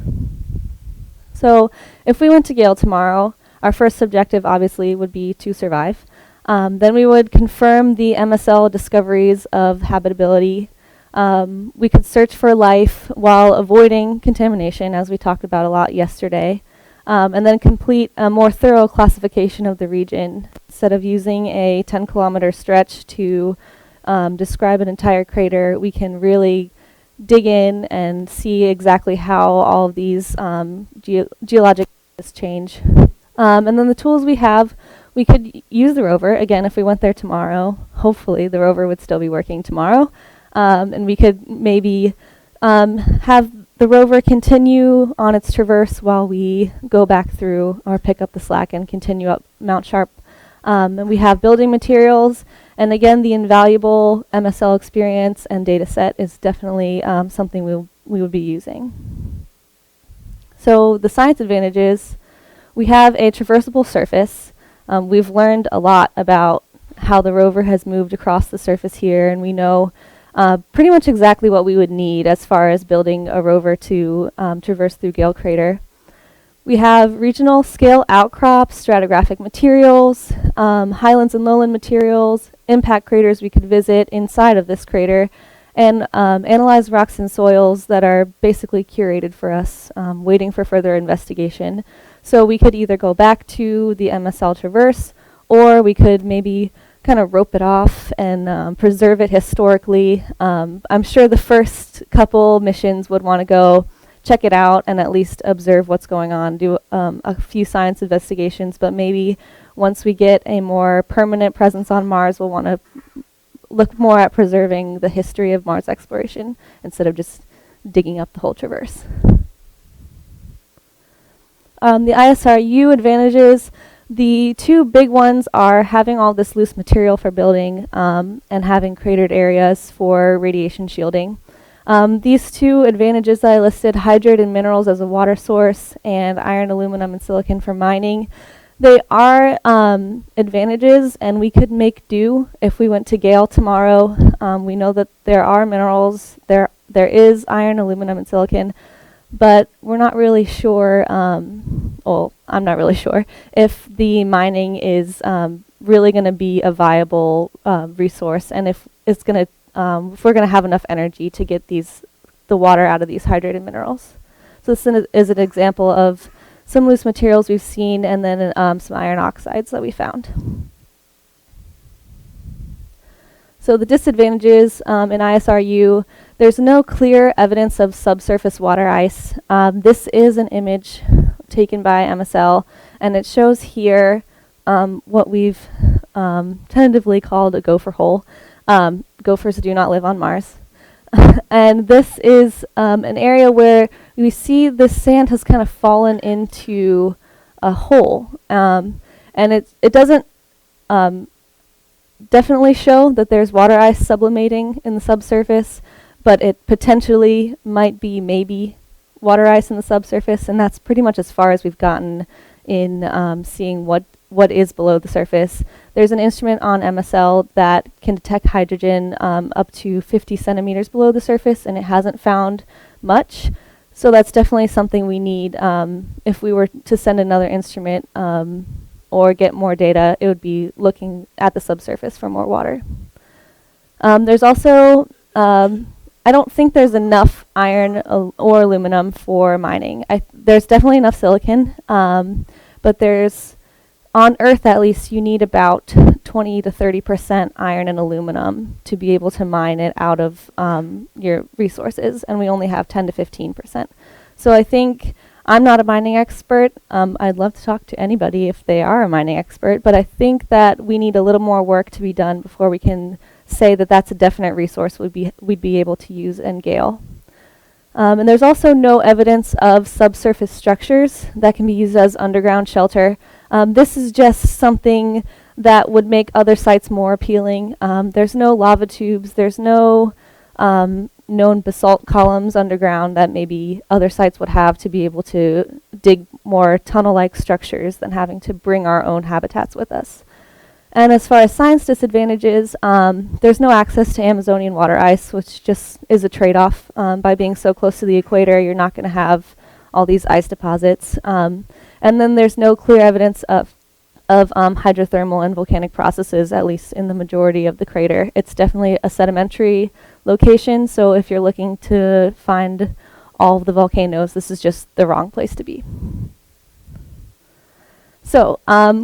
So if we went to Gale tomorrow, our first objective obviously would be to survive. Then we would confirm the MSL discoveries of habitability. We could search for life while avoiding contamination, as we talked about a lot yesterday, and then complete a more thorough classification of the region. Instead of using a 10-kilometer stretch to describe an entire crater, we can really dig in and see exactly how all of these geologic change. And then the tools we have, we could use the rover. Again, if we went there tomorrow, hopefully the rover would still be working tomorrow. And we could maybe have the rover continue on its traverse while we go back through or pick up the slack and continue up Mount Sharp. And we have building materials. And again, the invaluable MSL experience and data set is definitely something we would be using. So the science advantages, we have a traversable surface. We've learned a lot about how the rover has moved across the surface here, and we know pretty much exactly what we would need as far as building a rover to traverse through Gale Crater. We have regional scale outcrops, stratigraphic materials, highlands and lowland materials, impact craters we could visit inside of this crater, and analyze rocks and soils that are basically curated for us, waiting for further investigation. So we could either go back to the MSL traverse, or we could maybe kind of rope it off and preserve it historically. I'm sure the first couple missions would want to go check it out and at least observe what's going on, do a few science investigations, but maybe once we get a more permanent presence on Mars, we'll want to look more at preserving the history of Mars exploration instead of just digging up the whole traverse. The ISRU advantages, the two big ones are having all this loose material for building and having cratered areas for radiation shielding. These two advantages that I listed, hydrated minerals as a water source and iron, aluminum, and silicon for mining, they are advantages, and we could make do if we went to Gale tomorrow. We know that there are minerals, there is iron, aluminum, and silicon, but we're not really sure, well, I'm not really sure, if the mining is really going to be a viable resource, and if it's going to, if we're going to have enough energy to get the water out of these hydrated minerals. So this is an example of some loose materials we've seen, and then some iron oxides that we found. So the disadvantages in ISRU, there's no clear evidence of subsurface water ice. This is an image taken by MSL, and it shows here what we've tentatively called a gopher hole. Gophers do not live on Mars. And this is an area where we see the sand has kind of fallen into a hole. And it doesn't definitely show that there's water ice sublimating in the subsurface, but it potentially might be maybe water ice in the subsurface, and that's pretty much as far as we've gotten in seeing what is below the surface. There's an instrument on MSL that can detect hydrogen up to 50 centimeters below the surface, and it hasn't found much. So that's definitely something we need. If we were to send another instrument or get more data, it would be looking at the subsurface for more water. There's also, I don't think there's enough iron or aluminum for mining. There's definitely enough silicon, but there's, on Earth at least, you need about 20 to 30% iron and aluminum to be able to mine it out of your resources, and we only have 10 to 15%. So I think, I'm not a mining expert. I'd love to talk to anybody if they are a mining expert, but I think that we need a little more work to be done before we can say that that's a definite resource we'd be able to use in Gale. And there's also no evidence of subsurface structures that can be used as underground shelter. This is just something that would make other sites more appealing. There's no lava tubes, there's no known basalt columns underground that maybe other sites would have to be able to dig more tunnel-like structures than having to bring our own habitats with us. And as far as science disadvantages, there's no access to Amazonian water ice, which just is a trade-off. By being so close to the equator, you're not going to have all these ice deposits. And then there's no clear evidence of hydrothermal and volcanic processes, at least in the majority of the crater. It's definitely a sedimentary location, so if you're looking to find all of the volcanoes, this is just the wrong place to be. So,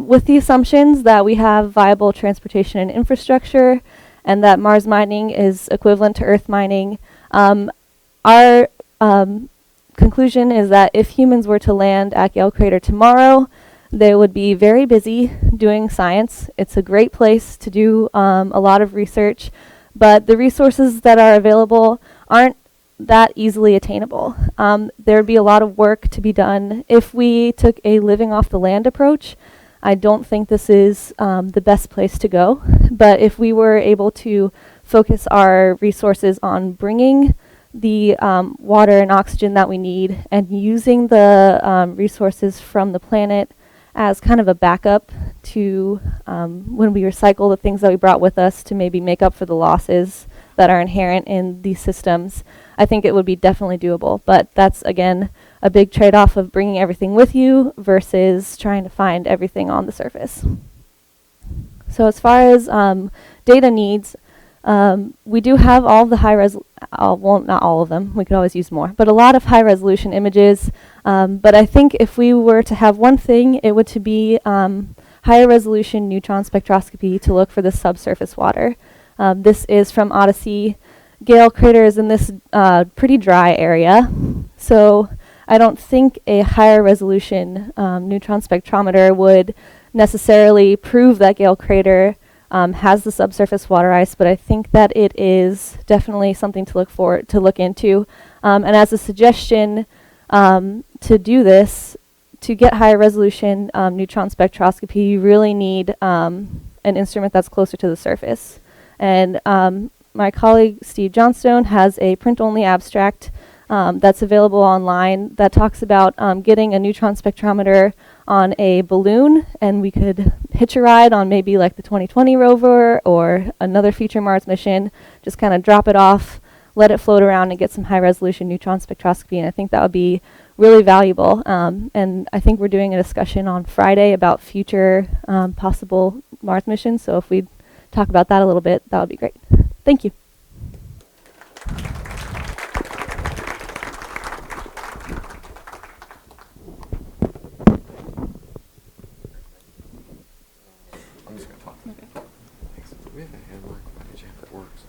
with the assumptions that we have viable transportation and infrastructure, and that Mars mining is equivalent to Earth mining, our conclusion is that if humans were to land at Gale Crater tomorrow, they would be very busy doing science. It's a great place to do a lot of research, but the resources that are available aren't that easily attainable. There would be a lot of work to be done. If we took a living off the land approach, I don't think this is the best place to go. But if we were able to focus our resources on bringing the water and oxygen that we need and using the resources from the planet as kind of a backup to when we recycle the things that we brought with us to maybe make up for the losses that are inherent in these systems, I think it would be definitely doable. But that's, again, a big trade-off of bringing everything with you versus trying to find everything on the surface. So as far as data needs, we do have all of the well, not all of them, we could always use more, but a lot of high-resolution images. But I think if we were to have one thing, it would to be higher resolution neutron spectroscopy to look for the subsurface water. This is from Odyssey. Gale Crater is in this pretty dry area, so I don't think a higher resolution neutron spectrometer would necessarily prove that Gale Crater has the subsurface water ice, but I think that it is definitely something to look into. And as a suggestion to do this, to get higher resolution neutron spectroscopy, you really need an instrument that's closer to the surface. And my colleague Steve Johnstone has a print-only abstract that's available online that talks about getting a neutron spectrometer on a balloon, and we could hitch a ride on maybe like the 2020 rover or another future Mars mission, just kind of drop it off, let it float around and get some high resolution neutron spectroscopy, and I think that would be really valuable. And I think we're doing a discussion on Friday about future possible Mars missions, so if we talk about that a little bit, that would be great. Thank you. I'm just going to talk. We have a hand mic if it works.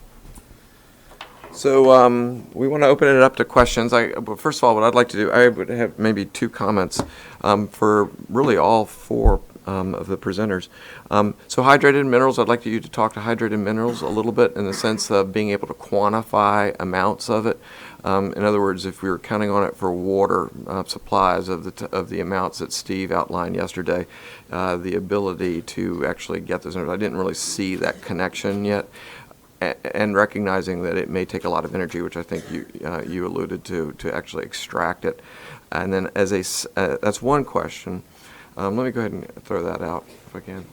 So we want to open it up to questions. But first of all, what I'd like to do, I would have maybe two comments for really all four of the presenters. So hydrated minerals, I'd like you to talk to hydrated minerals a little bit in the sense of being able to quantify amounts of it. In other words, if we were counting on it for water supplies of the amounts that Steve outlined yesterday, the ability to actually get those numbers, I didn't really see that connection yet. And recognizing that it may take a lot of energy, which I think you alluded to actually extract it. And then that's one question. Let me go ahead and throw that out if I can.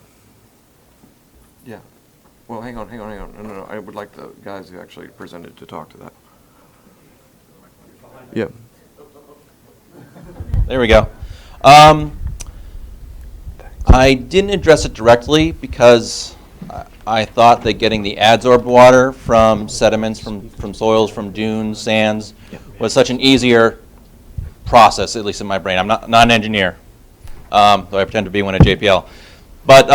Yeah. Well, hang on. No. I would like the guys who actually presented to talk to that. Yeah. There we go. I didn't address it directly because I thought that getting the adsorbed water from sediments, from soils, from dunes, sands, was such an easier process, at least in my brain. I'm not an engineer, though I pretend to be one at JPL. But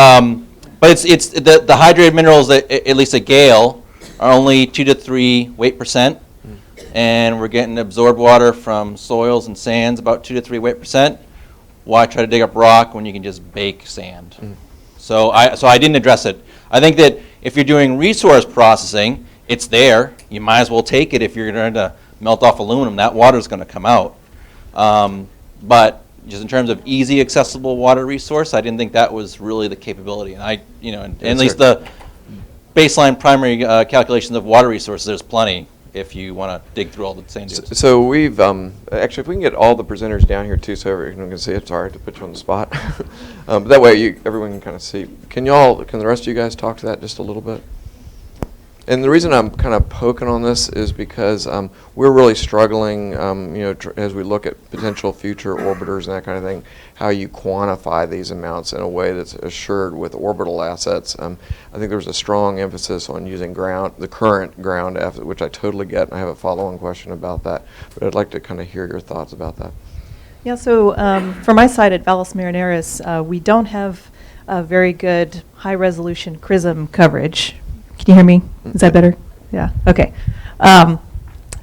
it's the hydrated minerals that, at least at Gale, are only 2 to 3 weight percent. And we're getting absorbed water from soils and sands about 2 to 3 weight percent. Why try to dig up rock when you can just bake sand? So I didn't address it. I think that if you're doing resource processing, it's there. You might as well take it if you're going to melt off aluminum. That water's going to come out. But just in terms of easy, accessible water resource, I didn't think that was really the capability. And at least the baseline primary calculations of water resources, there's plenty if you want to dig through all the sand dunes. So we've actually, if we can get all the presenters down here too, so everyone can see it. Sorry to put you on the spot. But that way everyone can kind of see. Can the rest of you guys talk to that just a little bit? And the reason I'm kind of poking on this is because we're really struggling, as we look at potential future orbiters and that kind of thing, how you quantify these amounts in a way that's assured with orbital assets. I think there's a strong emphasis on using the current ground effort, which I totally get, and I have a follow-on question about that. But I'd like to kind of hear your thoughts about that. Yeah, so from my side at Valles Marineris, we don't have a very good high-resolution CRISM coverage. Can you hear me? Is that better? Yeah. Okay.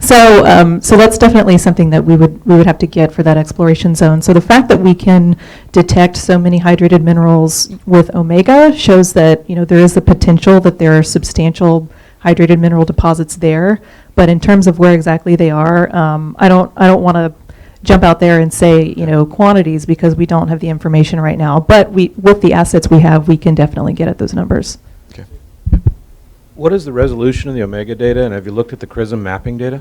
So that's definitely something that we would have to get for that exploration zone. So the fact that we can detect so many hydrated minerals with Omega shows that there is the potential that there are substantial hydrated mineral deposits there. But in terms of where exactly they are, I don't want to jump out there and say quantities because we don't have the information right now. But with the assets we have, we can definitely get at those numbers. What is the resolution of the Omega data, and have you looked at the CRISM mapping data?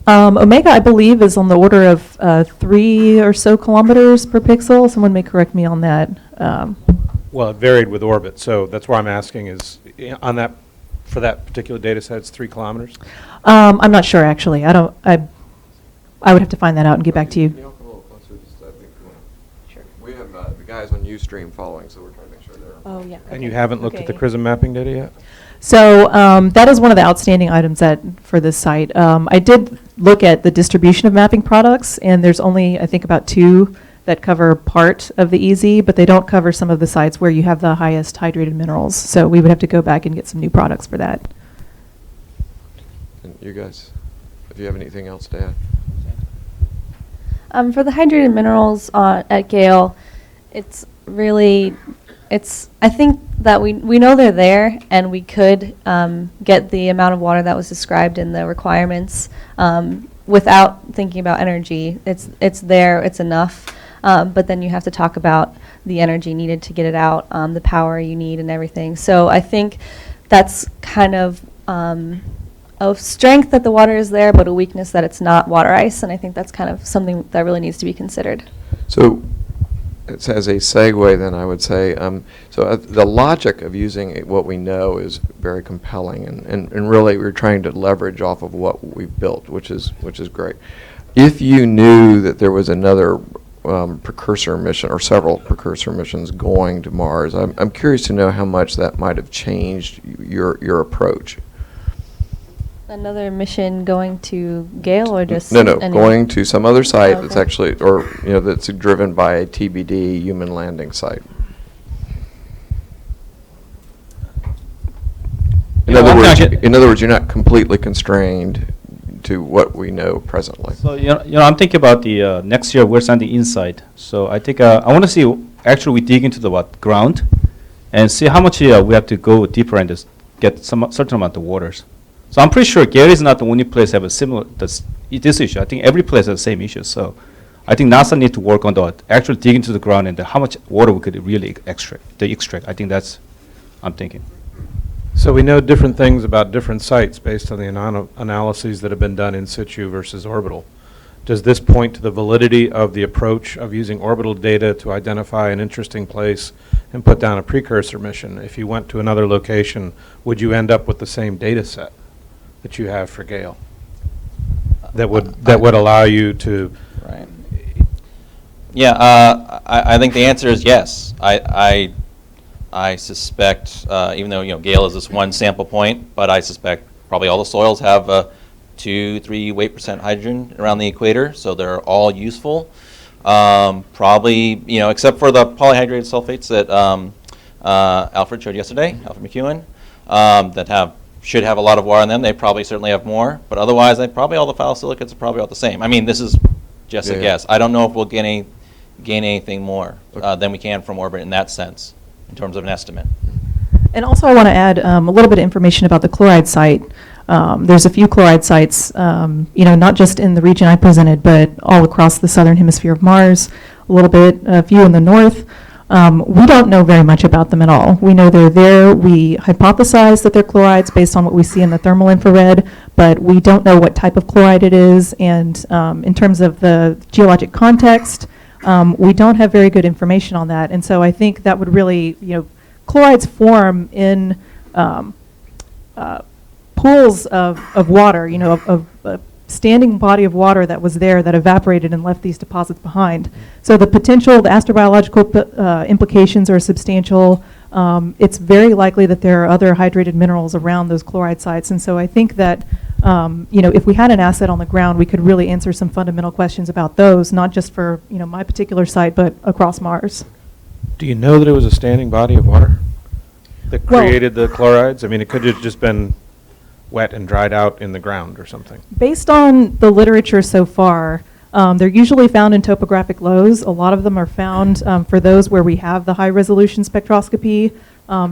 Omega, I believe, is on the order of 3 or so kilometers per pixel. Someone may correct me on that. Well, it varied with orbit, so that's why I'm asking is, for that particular data set, it's 3 kilometers? I'm not sure, actually. I would have to find that out and get back to you. Can you all come a little closer? Sure. We have the guys on Ustream following, so we're trying to make sure they're... Oh, yeah. And you haven't looked at the CRISM mapping data yet? So that is one of the outstanding items for this site. I did look at the distribution of mapping products, and there's only, I think, about 2 that cover part of the EZ, but they don't cover some of the sites where you have the highest hydrated minerals. So we would have to go back and get some new products for that. And you guys, if you have anything else to For the hydrated minerals at Gale, I think that we know they're there, and we could get the amount of water that was described in the requirements without thinking about energy, it's there, it's enough. But then you have to talk about the energy needed to get it out, the power you need and everything. So I think that's kind of a strength that the water is there, but a weakness that it's not water ice. And I think that's kind of something that really needs to be considered. So, it's as a segue, then I would say, the logic of using what we know is very compelling, and really we're trying to leverage off of what we've built, which is great. If you knew that there was another precursor mission or several precursor missions going to Mars, I'm curious to know how much that might have changed your approach. Another mission going to Gale or just No, any- going to some other site Okay. that's actually, or that's driven by a TBD human landing site. In other words, you're not completely constrained to what we know presently. So I'm thinking about the next year we're sending InSight. So I think I want to see actually we dig into the ground, and see how much we have to go deeper and just get some certain amount of waters. So I'm pretty sure Gale is not the only place have a similar this issue. I think every place has the same issue. So I think NASA need to work on the actually dig into the ground and how much water we could really extract. I think that's I'm thinking. So we know different things about different sites based on the analyses that have been done in situ versus orbital. Does this point to the validity of the approach of using orbital data to identify an interesting place and put down a precursor mission? If you went to another location, would you end up with the same data set that you have for Gale? That would allow you to... Right. Yeah, I think the answer is yes. I suspect, even though Gale is this one sample point, but I suspect probably all the soils have 2-3 weight % hydrogen around the equator, so they're all useful. Probably, except for the polyhydrated sulfates that Alfred showed yesterday, Alfred McEwen, that should have a lot of water in them. They probably certainly have more, but otherwise, probably all the phyllosilicates are probably all the same. I mean, this is just a guess. I don't know if we'll gain anything more than we can from orbit in that sense, in terms of an estimate. And also I want to add a little bit of information about the chloride site. There's a few chloride sites, not just in the region I presented, but all across the southern hemisphere of Mars, a few in the north. We don't know very much about them at all. We know they're there. We hypothesize that they're chlorides based on what we see in the thermal infrared, but we don't know what type of chloride it is. And in terms of the geologic context, we don't have very good information on that. And so I think that would really, chlorides form in pools of water, of a standing body of water that was there that evaporated and left these deposits behind. So the astrobiological implications are substantial. It's very likely that there are other hydrated minerals around those chloride sites. And so I think that, if we had an asset on the ground, we could really answer some fundamental questions about those, not just for, my particular site, but across Mars. Do you know that it was a standing body of water that created the chlorides? I mean, it could have just been wet and dried out in the ground or something. Based on the literature so far, they're usually found in topographic lows. A lot of them are found for those where we have the high resolution spectroscopy.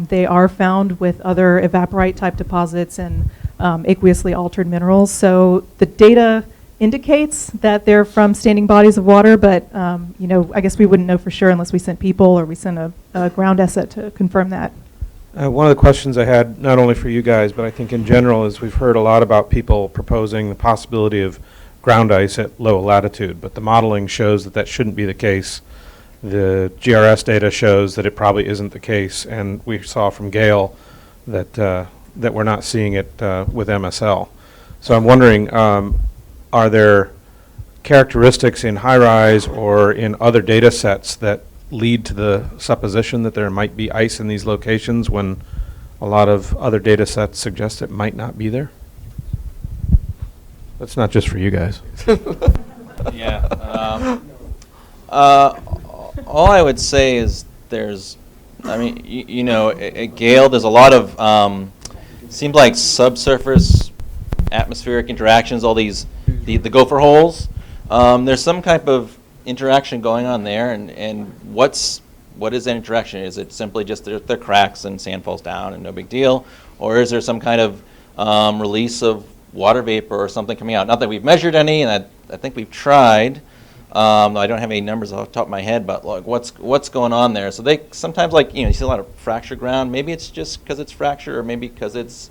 They are found with other evaporite type deposits and aqueously altered minerals. So the data indicates that they're from standing bodies of water, but I guess we wouldn't know for sure unless we sent people or we sent a ground asset to confirm that. One of the questions I had, not only for you guys, but I think in general, is we've heard a lot about people proposing the possibility of ground ice at low latitude, but the modeling shows that that shouldn't be the case. The GRS data shows that it probably isn't the case, and we saw from Gale that that we're not seeing it with MSL. So I'm wondering, are there characteristics in high-rise or in other data sets that lead to the supposition that there might be ice in these locations when a lot of other data sets suggest it might not be there? That's not just for you guys. Yeah. All I would say is at Gale, there's a lot of, seems like subsurface atmospheric interactions, all these, the gopher holes. There's some type of interaction going on there, and what is that interaction? Is it simply just they're cracks and sand falls down and no big deal, or is there some kind of release of water vapor or something coming out. Not that we've measured any, and I think we've tried. I don't have any numbers off the top of my head, but like what's going on there? So they sometimes, like, you see a lot of fractured ground. Maybe it's just because it's fractured, or maybe because it's,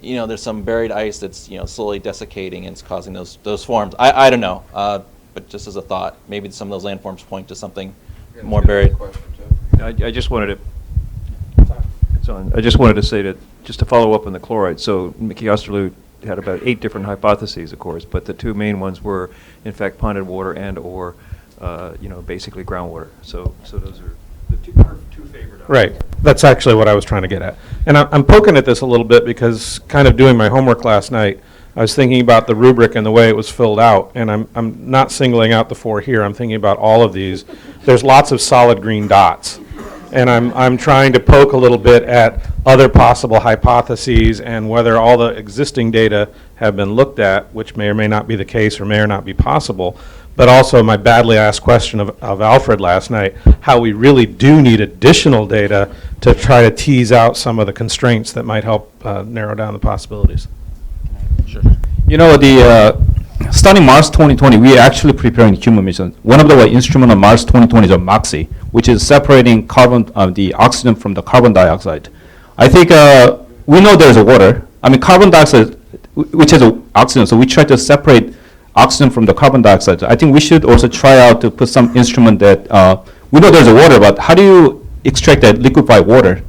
there's some buried ice that's slowly desiccating and it's causing those forms. I don't know, but just as a thought, maybe some of those landforms point to something more buried. I just wanted to say that, just to follow up on the chloride. So Mickey Osterloo had about 8 different hypotheses, of course, but the 2 main ones were, in fact, ponded water and or, basically groundwater. So those are the two favorite. Right. That's actually what I was trying to get at. And I'm poking at this a little bit because kind of doing my homework last night, I was thinking about the rubric and the way it was filled out, and I'm not singling out the 4 here. I'm thinking about all of these. There's lots of solid green dots. And I'm trying to poke a little bit at other possible hypotheses and whether all the existing data have been looked at, which may or may not be the case or may or not be possible. But also my badly asked question of Alfred last night, how we really do need additional data to try to tease out some of the constraints that might help narrow down the possibilities. Sure. Starting Mars 2020, we are actually preparing human missions. One of the instruments on Mars 2020 is a MOXIE, which is separating the oxygen from the carbon dioxide. I think we know there's a water. I mean, carbon dioxide, which is oxygen, so we try to separate oxygen from the carbon dioxide. I think we should also try out to put some instrument that we know there's a water, but how do you extract that liquefied water?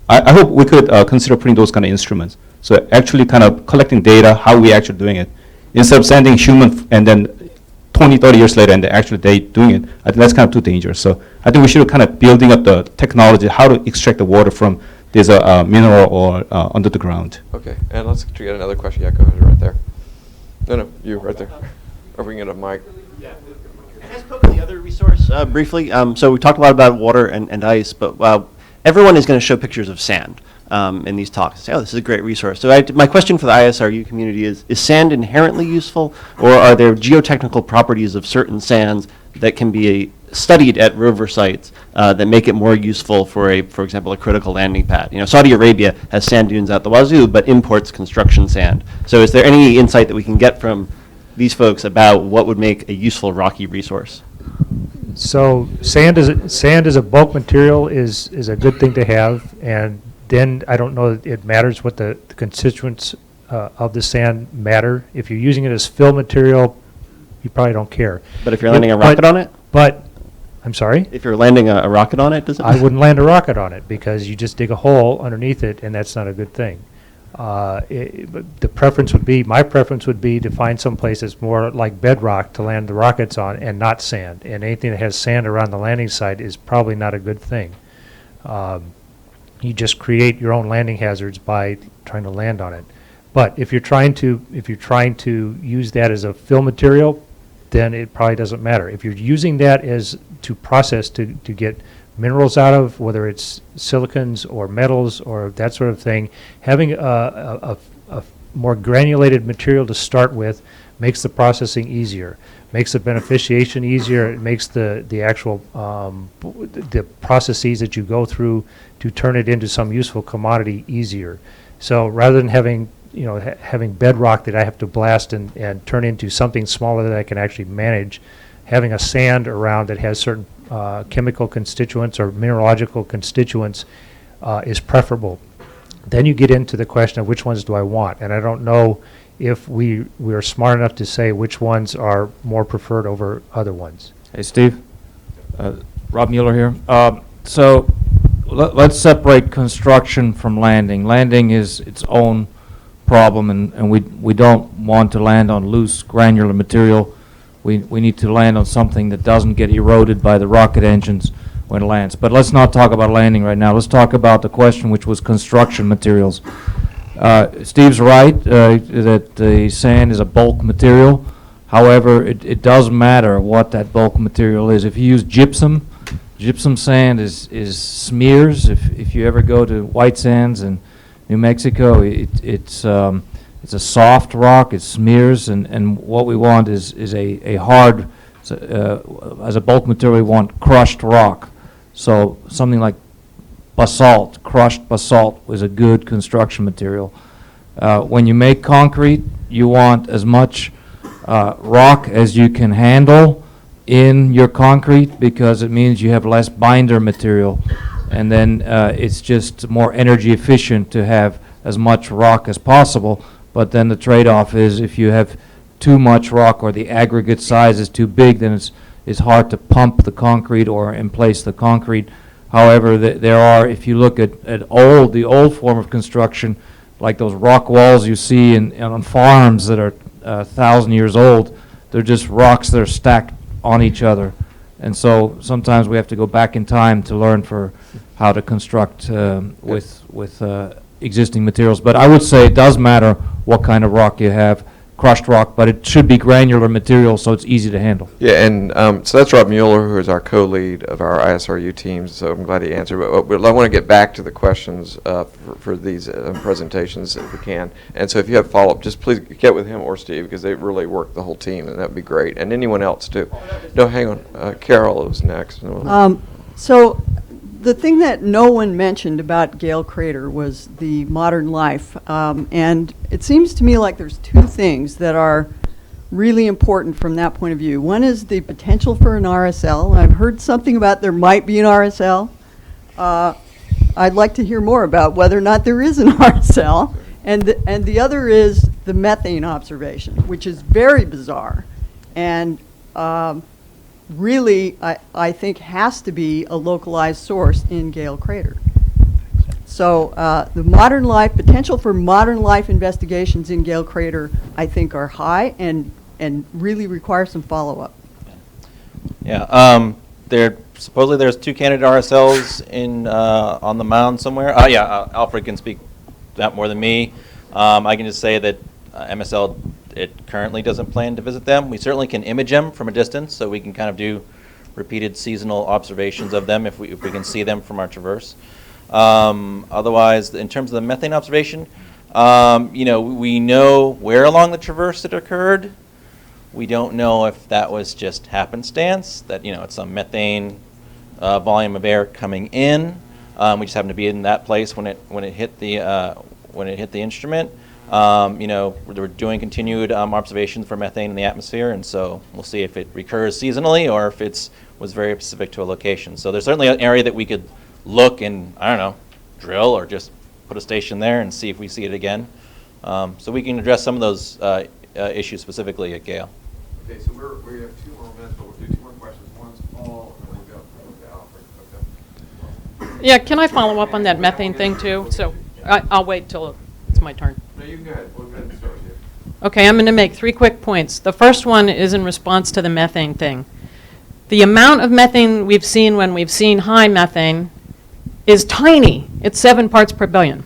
I hope we could consider putting those kind of instruments. So actually kind of collecting data, how we actually doing it. Instead of sending human and then 20, 30 years later and actually they doing it, I think that's kind of too dangerous. So I think we should kind of building up the technology, how to extract the water from this mineral or under the ground. Okay, and let's get another question. Yeah, go ahead, right there. No, you, right there. Or we can get a mic. Can I spoke on the other resource briefly? So we talked a lot about water and ice, but everyone is going to show pictures of sand in these talks. Say, oh, this is a great resource. So my question for the ISRU community is sand inherently useful, or are there geotechnical properties of certain sands that can be studied at rover sites that make it more useful for example, a critical landing pad? Saudi Arabia has sand dunes out the wazoo, but imports construction sand. So is there any insight that we can get from these folks about what would make a useful rocky resource? So sand as a bulk material is a good thing to have, and then I don't know that it matters what the constituents of the sand matter. If you're using it as fill material, you probably don't care. But if you're landing a rocket on it? But, I'm sorry? If you're landing a rocket on it, does it? I wouldn't land a rocket on it because you just dig a hole underneath it, and that's not a good thing. But my preference would be to find some place that's more like bedrock to land the rockets on and not sand. And anything that has sand around the landing site is probably not a good thing. You just create your own landing hazards by trying to land on it. But if you're trying to use that as a fill material, then it probably doesn't matter. If you're using that as to process to get minerals out of, whether it's silicons or metals or that sort of thing, having a more granulated material to start with makes the processing easier, makes the beneficiation easier. It makes the actual the processes that you go through to turn it into some useful commodity easier. So rather than having having bedrock that I have to blast and turn into something smaller that I can actually manage, having a sand around that has certain chemical constituents or mineralogical constituents is preferable. Then you get into the question of which ones do I want, and I don't know if we are smart enough to say which ones are more preferred over other ones. Hey, Steve. Rob Mueller here. So let's separate construction from landing. Landing is its own problem, and we don't want to land on loose granular material. We need to land on something that doesn't get eroded by the rocket engines when it lands. But let's not talk about landing right now. Let's talk about the question, which was construction materials. Steve's right that the sand is a bulk material. However, it does matter what that bulk material is. If you use gypsum sand is smears. If you ever go to White Sands in New Mexico, it's a soft rock. It smears, and what we want is a hard, as a bulk material, we want crushed rock. So something like basalt, crushed basalt, was a good construction material. When you make concrete, you want as much rock as you can handle in your concrete, because it means you have less binder material, and then it's just more energy efficient to have as much rock as possible. But then the trade-off is if you have too much rock or the aggregate size is too big, then it's hard to pump the concrete or in place the concrete. However, there are, if you look at the old form of construction, like those rock walls you see on farms that are 1,000 years old, they're just rocks that are stacked on each other. And so sometimes we have to go back in time to learn for how to construct with existing materials. But I would say it does matter what kind of rock you have, crushed rock, but it should be granular material so it's easy to handle. Yeah, and so that's Rob Mueller, who is our co-lead of our ISRU teams, so I'm glad he answered. But I want to get back to the questions for these presentations if we can. And so if you have follow-up, just please get with him or Steve, because they really work the whole team, and that would be great. And anyone else, too. No, hang on. Carol was next. So the thing that no one mentioned about Gale Crater was the modern life. And it seems to me like there's two things that are really important from that point of view. One is the potential for an RSL. I've heard something about there might be an RSL. I'd like to hear more about whether or not there is an RSL. And the other is the methane observation, which is very bizarre. And really, I think has to be a localized source in Gale Crater. So the modern life, potential for modern life investigations in Gale Crater, I think are high and really require some follow-up. Yeah, supposedly there's 2 candidate RSLs on the mound somewhere. Alfred can speak that more than me. I can just say that MSL, it currently doesn't plan to visit them. We certainly can image them from a distance, so we can kind of do repeated seasonal observations of them if we can see them from our traverse. Otherwise, in terms of the methane observation, we know where along the traverse it occurred. We don't know if that was just happenstance, that it's some methane volume of air coming in. We just happened to be in that place when it hit the instrument. We're doing continued observations for methane in the atmosphere, and so we'll see if it recurs seasonally or if it was very specific to a location. So there's certainly an area that we could look and, drill or just put a station there and see if we see it again. So we can address some of those issues specifically at Gale. Okay, so we have 2 more minutes, but we'll do 2 more questions. One's Paul, and then we'll go to Alfred. Okay. Yeah, can I follow up on that methane thing too? So I'll wait till it's my turn. No, you go ahead. We'll go ahead and start with you. Okay, I'm going to make 3 quick points. The first one is in response to the methane thing. The amount of methane we've seen when we've seen high methane is tiny. It's 7 parts per billion.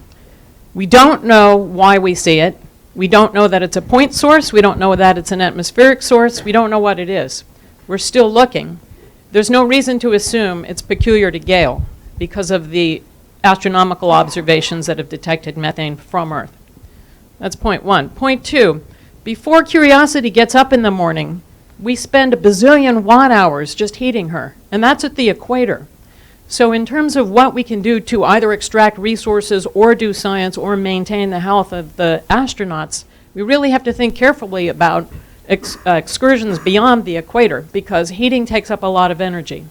We don't know why we see it. We don't know that it's a point source. We don't know that it's an atmospheric source. We don't know what it is. We're still looking. There's no reason to assume it's peculiar to Gale because of the astronomical observations that have detected methane from Earth. That's point 1. Point 2, before Curiosity gets up in the morning, we spend a bazillion watt hours just heating her, and that's at the equator. So in terms of what we can do to either extract resources or do science or maintain the health of the astronauts, we really have to think carefully about excursions beyond the equator, because heating takes up a lot of energy.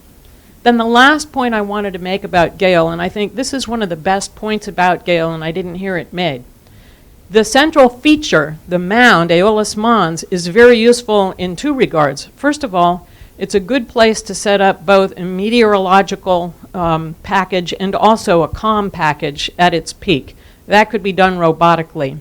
Then the last point I wanted to make about Gale, and I think this is one of the best points about Gale, and I didn't hear it made. The central feature, the mound, Aeolus Mons, is very useful in 2 regards. First of all, it's a good place to set up both a meteorological package and also a comm package at its peak. That could be done robotically.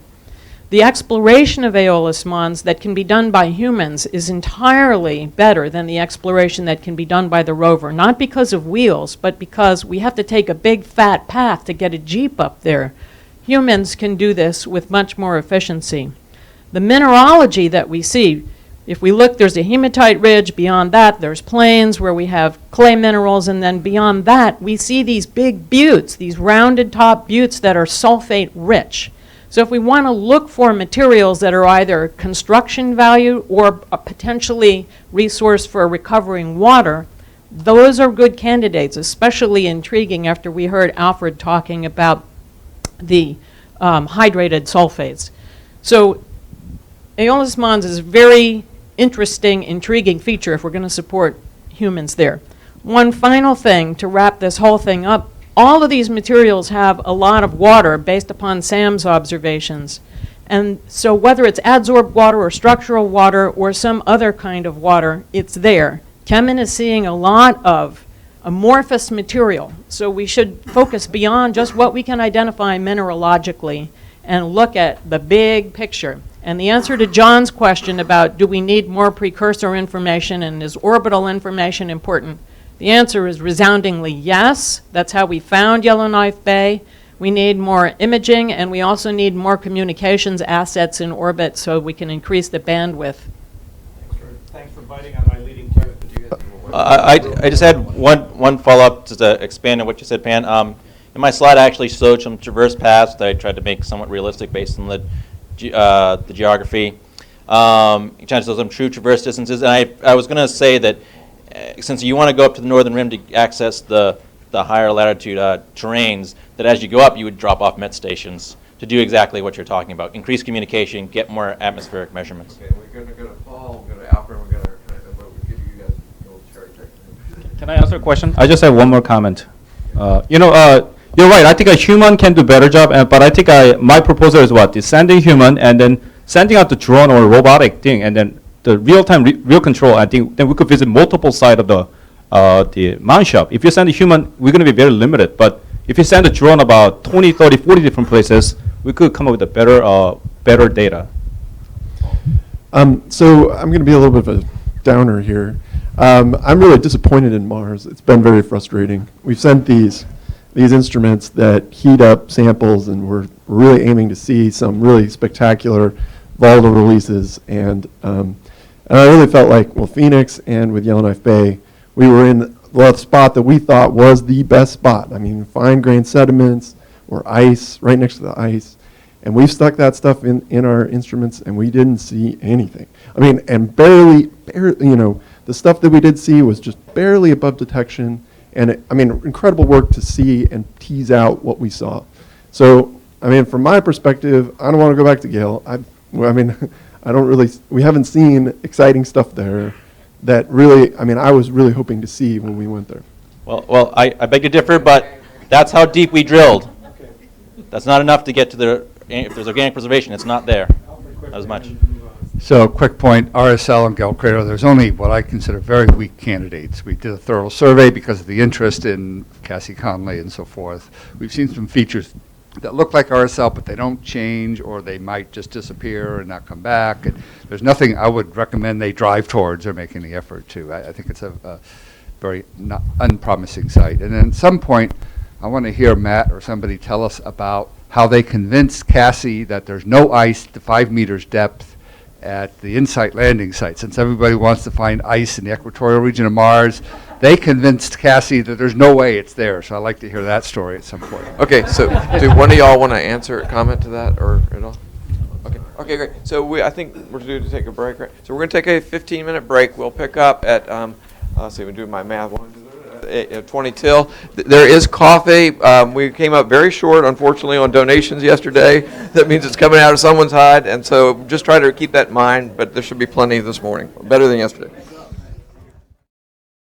The exploration of Aeolus Mons that can be done by humans is entirely better than the exploration that can be done by the rover, not because of wheels, but because we have to take a big fat path to get a jeep up there. Humans can do this with much more efficiency. The mineralogy that we see, if we look, there's a hematite ridge. Beyond that, there's plains where we have clay minerals, and then beyond that, we see these big buttes, these rounded top buttes that are sulfate rich. So if we want to look for materials that are either construction value or a potentially resource for recovering water, those are good candidates, especially intriguing after we heard Alfred talking about the hydrated sulfates. So Aeolus Mons is a very interesting, intriguing feature if we're going to support humans there. One final thing to wrap this whole thing up, all of these materials have a lot of water based upon Sam's observations. And so whether it's adsorbed water or structural water or some other kind of water, it's there. Chemin is seeing a lot of amorphous material, so we should focus beyond just what we can identify mineralogically and look at the big picture. And the answer to John's question about do we need more precursor information and is orbital information important, the answer is resoundingly yes. That's how we found Yellowknife Bay. We need more imaging, and we also need more communications assets in orbit so we can increase the bandwidth. Thanks for biting on my leading question. I just had one follow-up to expand on what you said, Pan. In my slide, I actually showed some traverse paths that I tried to make somewhat realistic based on the geography. Trying to show some true traverse distances, and I was going to say that since you want to go up to the northern rim to access the higher latitude terrains, that as you go up, you would drop off met stations to do exactly what you're talking about: increase communication, get more atmospheric measurements. Okay, we're going to go to Paul, we're going to Alfred, we're going to give you guys a little cherry pick. Can I answer a question? I just have one more comment. You're right. I think a human can do better job, but I think my proposal is what? Is sending human and then sending out the drone or robotic thing, and then the real-time real control. I think then we could visit multiple sites of the mine shop. If you send a human, we're going to be very limited. But if you send a drone about 20, 30, 40 different places, we could come up with a better data. So I'm going to be a little bit of a downer here. I'm really disappointed in Mars. It's been very frustrating. We've sent these instruments that heat up samples, and we're really aiming to see some really spectacular volatile releases. And I really felt like, well, Phoenix and with Yellowknife Bay, we were in the spot that we thought was the best spot. I mean, fine-grained sediments or ice right next to the ice. And we've stuck that stuff in our instruments, and we didn't see anything. I mean, and barely, the stuff that we did see was just barely above detection. And incredible work to see and tease out what we saw. So, from my perspective, I don't want to go back to Gale. We haven't seen exciting stuff there that really, I was really hoping to see when we went there. Well, I beg to differ, but that's how deep we drilled. That's not enough to get to if there's organic preservation, it's not there, not as much. So, quick point, RSL and Gale Crater, there's only what I consider very weak candidates. We did a thorough survey because of the interest in Cassie Conley and so forth. We've seen some features that look like RSL, but they don't change, or they might just disappear and not come back. And there's nothing I would recommend they drive towards or make any effort to. I think it's a very unpromising site. And then at some point, I want to hear Matt or somebody tell us about how they convinced Cassie that there's no ice to 5 meters depth at the InSight landing site. Since everybody wants to find ice in the equatorial region of Mars, they convinced Cassie that there's no way it's there. So I'd like to hear that story at some point. Okay, so do one of y'all want to answer a comment to that or at all? Okay, great. So I think we're due to take a break, right? So we're going to take a 15-minute break. We'll pick up at, let's see, we're doing my math, 20 till. There is coffee. We came up very short, unfortunately, on donations yesterday. That means it's coming out of someone's hide, and so just try to keep that in mind, but there should be plenty this morning, better than yesterday.